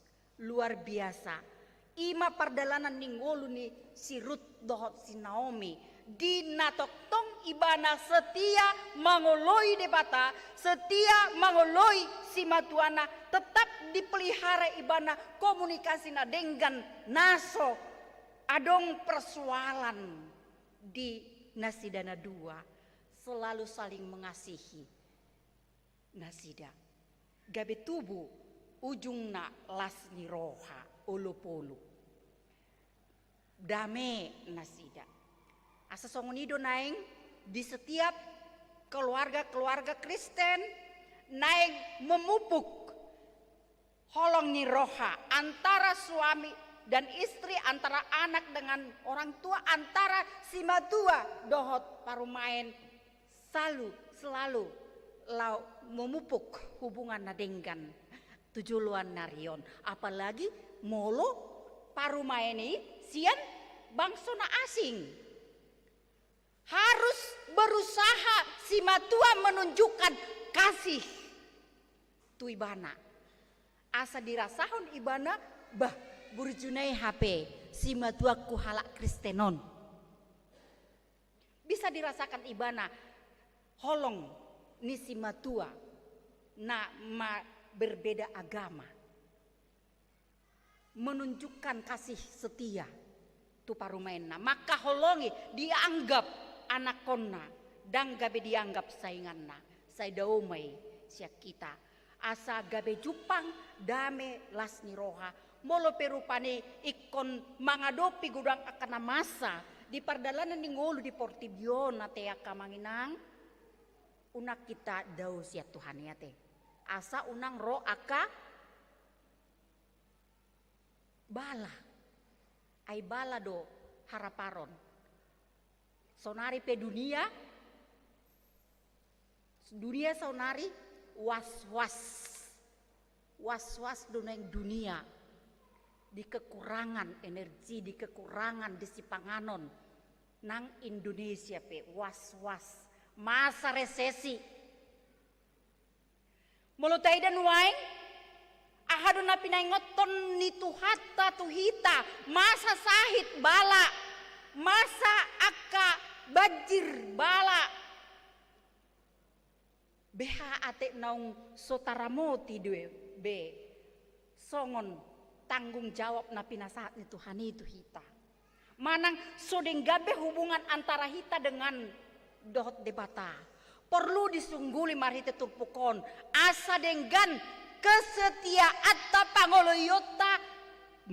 luar biasa ima pardalanan ning ngolu ni si Rut dohot si Naomi di natoktong ibana setia mangoloi debata setia mangoloi si matuana tetap dipelihara ibana komunikasi na dengan naso adong persoalan di nasidana dua selalu saling mengasihi nasida gabe tubuh ujungna lasni roha olo-polo dame nasida asa songonido naing di setiap keluarga Kristen naing memupuk holong ni roha antara suami dan istri antara anak dengan orang tua antara si matua dohot parumain selalu lau memupuk hubungan nadenggan tujuluan narion apalagi molo parumaini sian bangsona asing harus berusaha si matua menunjukkan kasih tu ibana asa dirasahon ibana bah burjunai HP si matua ku halak Kristenon bisa dirasakan ibana holong nisi matua na berbeda agama. Menunjukkan kasih setia tu parumainna. Maka holongi dianggap anak konna dan gabe dianggap sainganna. Sai daumai siak kita. Asa gabe jupang dame lasni roha. Molo perupane ikon mangadopi gudang akan masa di pardalanan ni ngolu di Portibion na te akamanginang unak kita daus ya Tuhan ya te asa unang ro aka bala ay bala do haraparon sonari pe dunia sonari was duneng dunia di kekurangan energi, di kekurangan disipanganon nang Indonesia pe was masa resesi mulutai dan waing ahadun na pinaingoton ni tuhata tuhita masa sahit bala masa aka bajir bala beha ate naung sotaramoti due be songon tanggung jawab na pinasaat ni Tuhan itu hita. Manang sodeng gabe hubungan antara hita dengan dohot debata. Perlu disungguli marhita turpukon. Asa denggan kesetiaan ta pangoloyota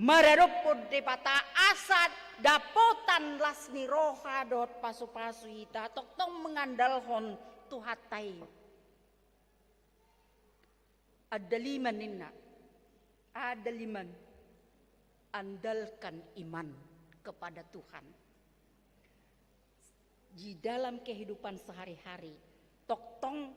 mararopod debata asa dapotan lasni roha dohot pasu-pasu hita. Toktong mengandalhon tuhatai. Ada liman andalkan iman kepada Tuhan di dalam kehidupan sehari-hari toktong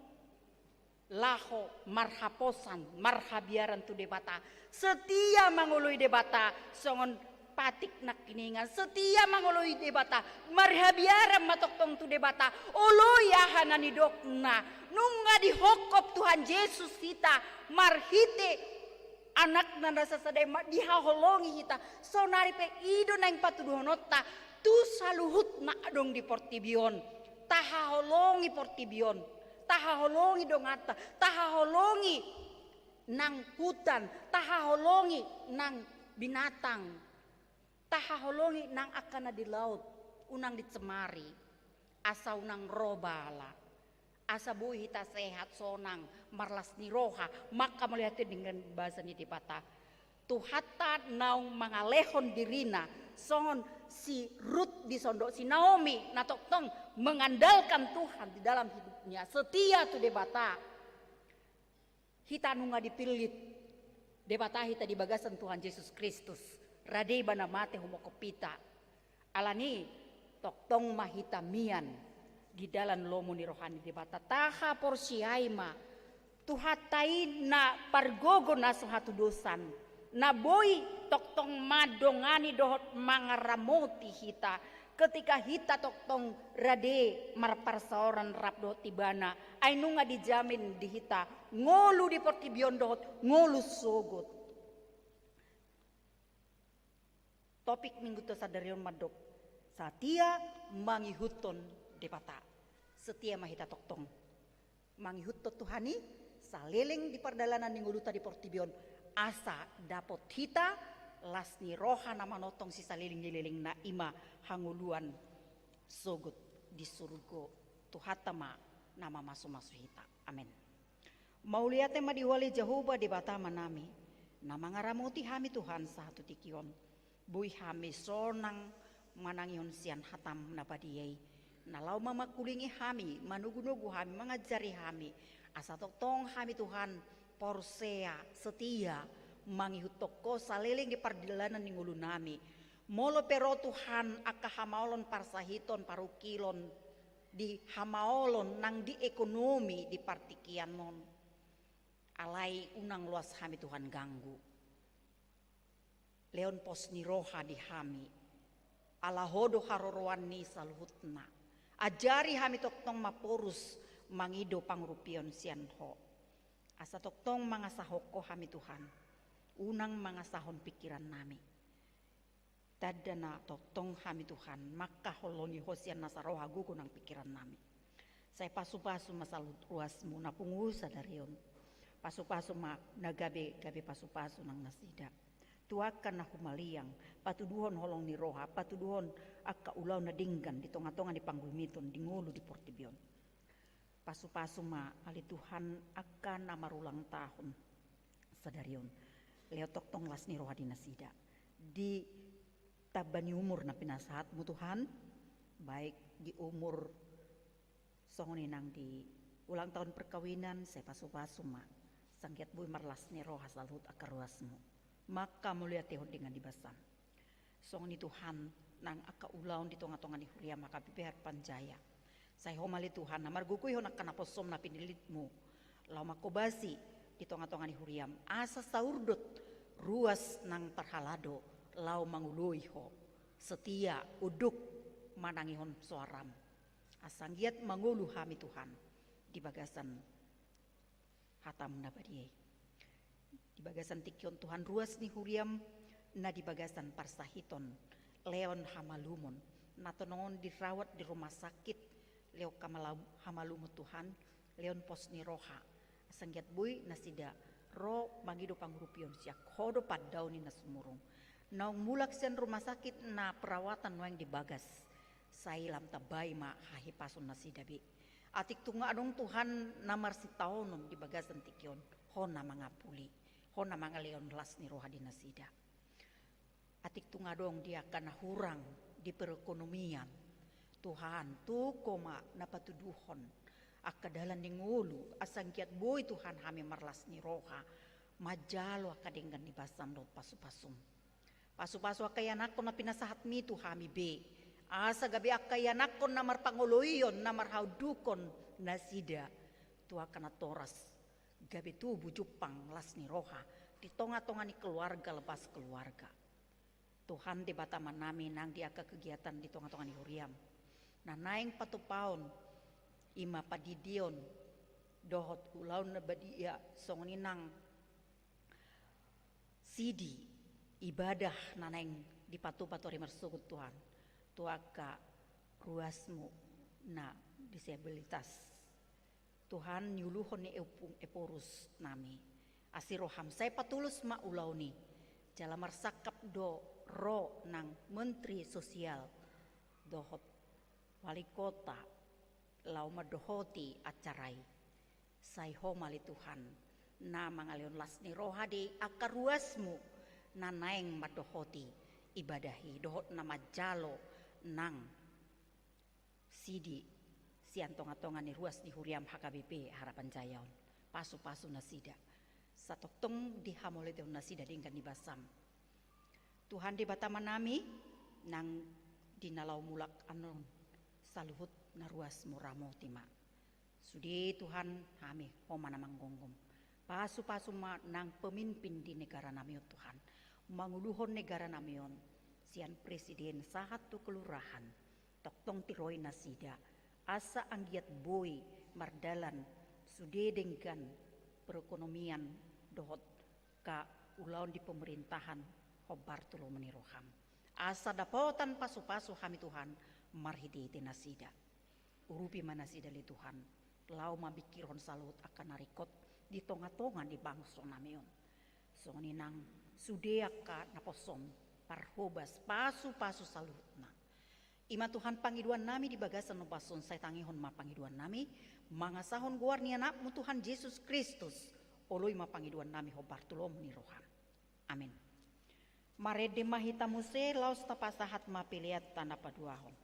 laho marhaposan marhabiaran tu debata setia mangului debata songon patik nak kiningan setia mangului debata marhabiaran matoktong tu debata oloya hanani dokna nunga dihokop Tuhan Yesus kita marhite anak nanda sasadema dihaholongi hita sonari pe ido nang patuduhonota tu saluhut na dong di Portibion tahaholongi Portibion tahaholongi dongata tahaholongi nang hutan tahaholongi nang binatang tahaholongi nang akana di laut unang dicemari asa unang robala asa bui hita sehat sonang marlas ni roha maka melihat dengan bahasa ni dipata tuhata naung mangalehon dirina songon si Ruth di sondok si Naomi natoktong mengandalkan Tuhan di dalam hidupnya setia tu debata hita nunga dipilit debata hita di bagasan Tuhan Yesus Kristus radei bana mate humokopita alani toktong mahita mian di dalam lomo ni rohani debata taha porsiaima tuhatai na pargogo na suhatu dosan na boy toktong madongani dohot mangaramoti hita ketika hita toktong rade marparsaoran rap dohot tibana ay nunga dijamin di hita ngolu di Portibion dohot ngolu sogot topik minggu to sadarion madok satia mangihuton debata setia mahita toktong mangihutot Tuhani saleleng di pardalanan ninguluta di Portibion asa dapot hita lasni roha nama notong si saleleng na ima hanguluan sogut di surgo tuhatama nama masu hita amin mauliate ma diwali Jehovah debata manami nama ngaramoti hami Tuhan satu tikion bui hami sonang manangion sian hatam napadiyai nalau mama kulingi hami manugu-nugu hami mengajari hami asa toktong hami Tuhan porsea setia mangihut toko saleleng di pardalanan ningulu nami molo pero Tuhan aka hamaolon parsahiton parukilon di hamaolon nang di ekonomi di partikian mon alai unang luas hami Tuhan ganggu leon pos ni roha di hami ala hodo haroroan ni saluhutna ajari hami toktong maporus mangido pangrupion sianho asa toktong mangasahoko hami Tuhan unang mangasahon pikiran nami tadana toktong hami Tuhan maka holongi hosian nasaroha gugunang pikiran nami Saya pasu-pasu masalut ruasmu na pungu sadarion. Pasu-pasu ma nagabe pasu-pasu nang nasida. Tuakan na humaliang, patuduhon holong ni roha, patuduhon akka ulaw na dinggan di tonga-tonga di panggumiton, di ngulu di portibion. Pasu-pasu ma ali Tuhan akan na marulang tahun sadarion. Leo toktong las ni roha di nasida. Di tabani umur na pinasahat mo Tuhan, baik di umur songoni nang di ulang tahun perkawinan, saya pasu-pasu ma sangkiat bui marlas ni roha salut akaruasmu. Maka mulia tehon dengan dibasam. Songoni Tuhan nang aka ulaun di tonga-tonga ni huria maka pipihar panjaya. Saya homali Tuhan namar gukui hon akan aposom na pinilitmu. Lau makobasi di tonga-tonga ni huriam. Asa saurdut ruas nang terhalado lau mangului ho. Setia uduk manangihon suaram. Asanggiat mangulu hami Tuhan di bagasan hatam nabadiye. Di bagasan tikion Tuhan ruas ni huriam na di bagasan parsahiton leon hamalumon na tonongon dirawat di rumah sakit leo hamalumon Tuhan leon pos ni roha asanggiat bui nasida ro magido pangrupion siak hodo padau ni nasumurung naung mulak sian rumah sakit na perawatan noeng di bagas sailam tabai ma hahi pasun nasida bi atik tunga adong Tuhan namar si taonon di bagasan tikion hona mangapuli hona mangaleon las ni roha di nasida. Atik tunga dong dia kana hurang di perekonomian. Tuhan tu koma napatuduhon akadalan ni ngulu asangkiat boy Tuhan hami marlas ni roha majalo akadenggan ni basam dot pasu-pasum. Pasu-pasu akayanakon na pinasahat mi tu hami be. Asa gabi akayanakon namar pangoloyon namar haudukon nasida. Tua kana toras. Gabi tu bujupang las ni roha di tonga-tonga ni keluarga lepas keluarga. Tuhan di bataman nami nang diaka kegiatan di tonga-tonga ni huriam. Nah naing patupaon ima padidion dohot ulaun na badia songoni nang sidi ibadah nanaing di patu-patori mersugut Tuhan. Tuaka ruasmu na disabilitas. Tuhan nyuluhon ni eporus nami. Asiroham saya patulus ma ulauni. Jalamar sakap do ro nang menteri sosial. Dohot wali kota. Lauma dohoti acarai. Saya homali Tuhan. Na mangalion las ni roha di akaruasmu. Na naeng madohoti ibadahi. Dohot nama jalo nang sidi. Sian tonga-tonga ni ruas di huriam HKBP harapan jayaon pasu-pasu nasida satoktong dihamole deon nasida dingkan di basam Tuhan di bataman nami nang dinalau mulak anon saluhut na ruas muramo tima sudi Tuhan hami homana manggonggom pasu-pasu ma nang pemimpin di negara nami Tuhan manguluhon negara namion sian presiden sahatu kelurahan toktong tiroi nasida asa anggiat boy mardalan sudedengkan perekonomian dohot ka ulaun di pemerintahan hobar tulo meniroham asa dapotan pasu-pasu hami Tuhan marhidi nasida urupi manasida li Tuhan lau mabikiron salut akan narikot di tonga-tonga di bangso namion songni nang sudeaka naposom parhobas pasu-pasu salutna Ima Tuhan pangiduan nami di bagasan no bason saya tangihon ma pangiduan nami mangasahon guarnia nakmu Tuhan Yesus Kristus oloi ma pangiduan nami hobar tulom ni rohan. Amin. Marede mahita muse laus tapasahat ma piliat tanda paduahon.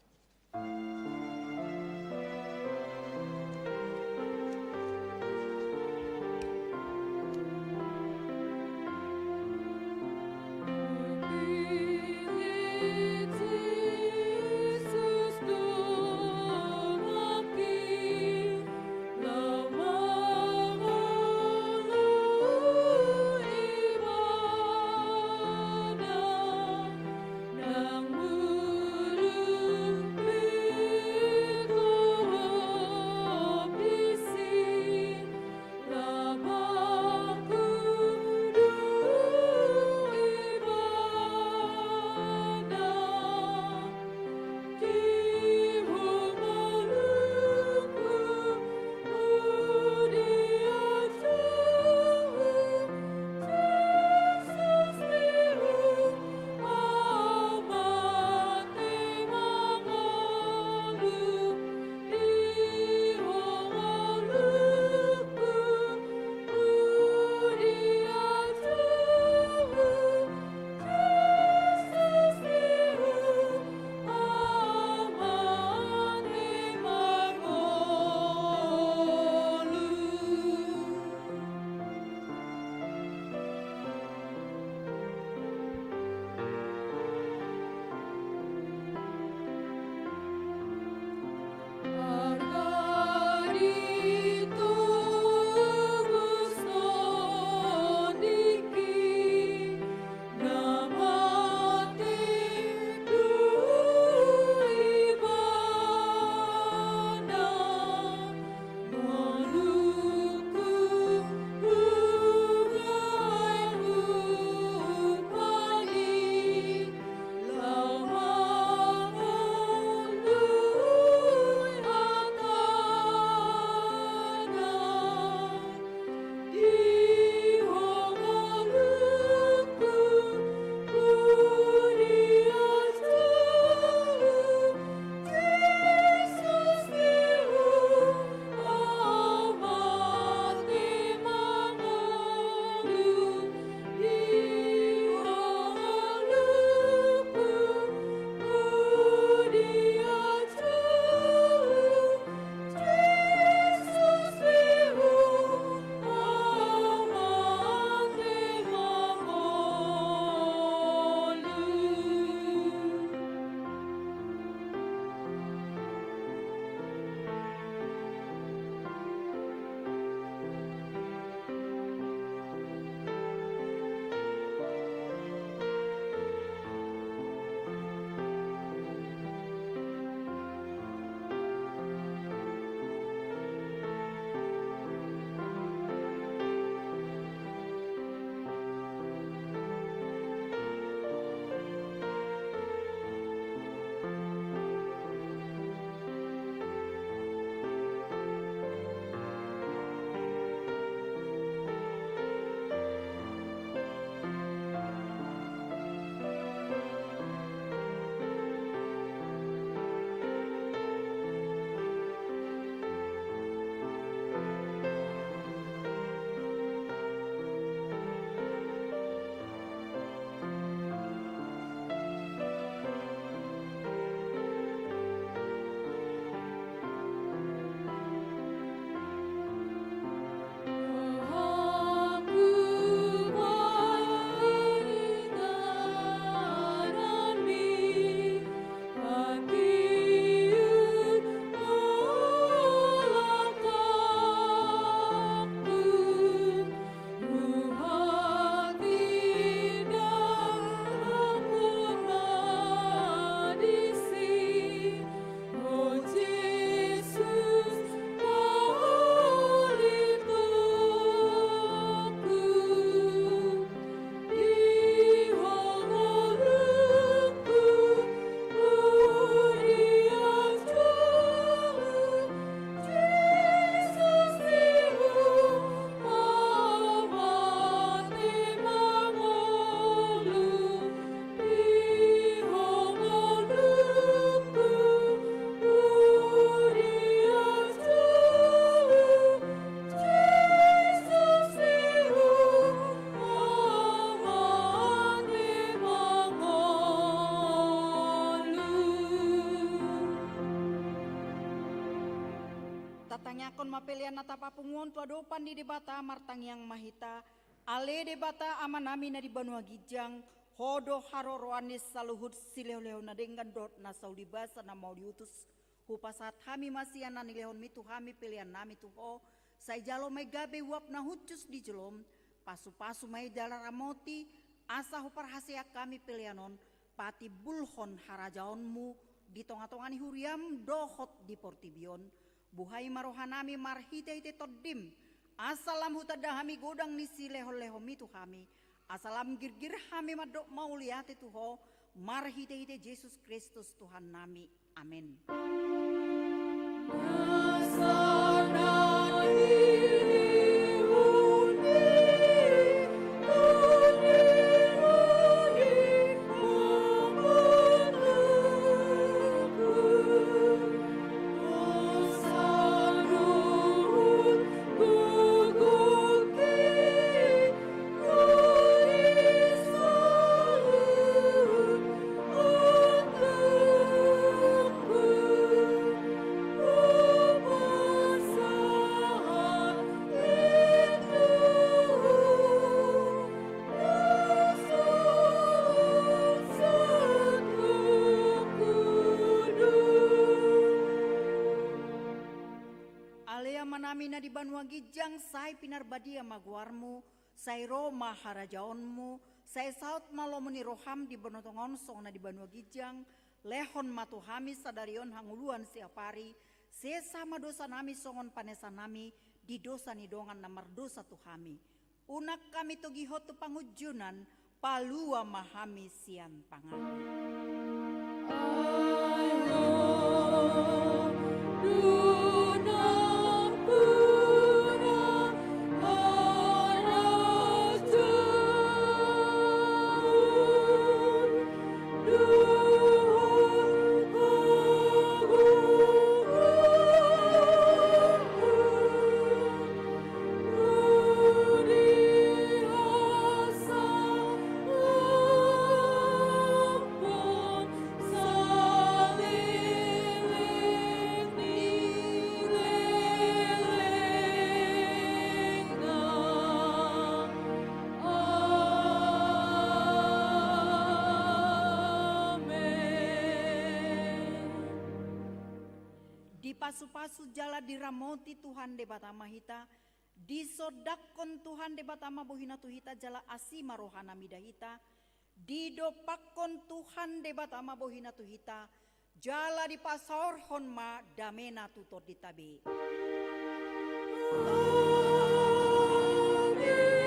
Nang mulu martanyakon mapelian nata papungon tua dopan di debata martangyang mahita ale debata amanami na di Banua Gijang hodo haroroanis saluhut sileo-leo na denggan dot na saulibasa na mau diutus hupasat hami masian na nilehon mitu hami pilihan nami tuho say jalo may gabe wap na hutus di jelom pasu-pasu may jala ramoti asa hupar hasia kami pilihanon pati bulhon harajaonmu di tonga-tongani huriam dohot di portibion buhay marohanami marhite-hite toddim asalam hutadahami godang nisi leho-leho mitu kami asalam girgir hami madok mauliate tuho marhite-hite Yesus Kristus Tuhan nami amin. Manami na di Banua Gijang say pinarbadia maguarmu say Roma harajaonmu say saut malomuni roham di bonotongon song na di Banua Gijang lehon matuhami sadarion hanguluan siapari sesama dosa nami songon panesa nami di dosa nidongan namar dosa tuhami unak kami togihot tu pangujunan palua mahami sian pangami. Pasu-pasu jala diramoti Tuhan debata mahita disodakon Tuhan debata bohina tuhita jala asima rohana midahita didopakon Tuhan debata bohina tuhita jala di pasor honma damena tutor ditabe. Amin.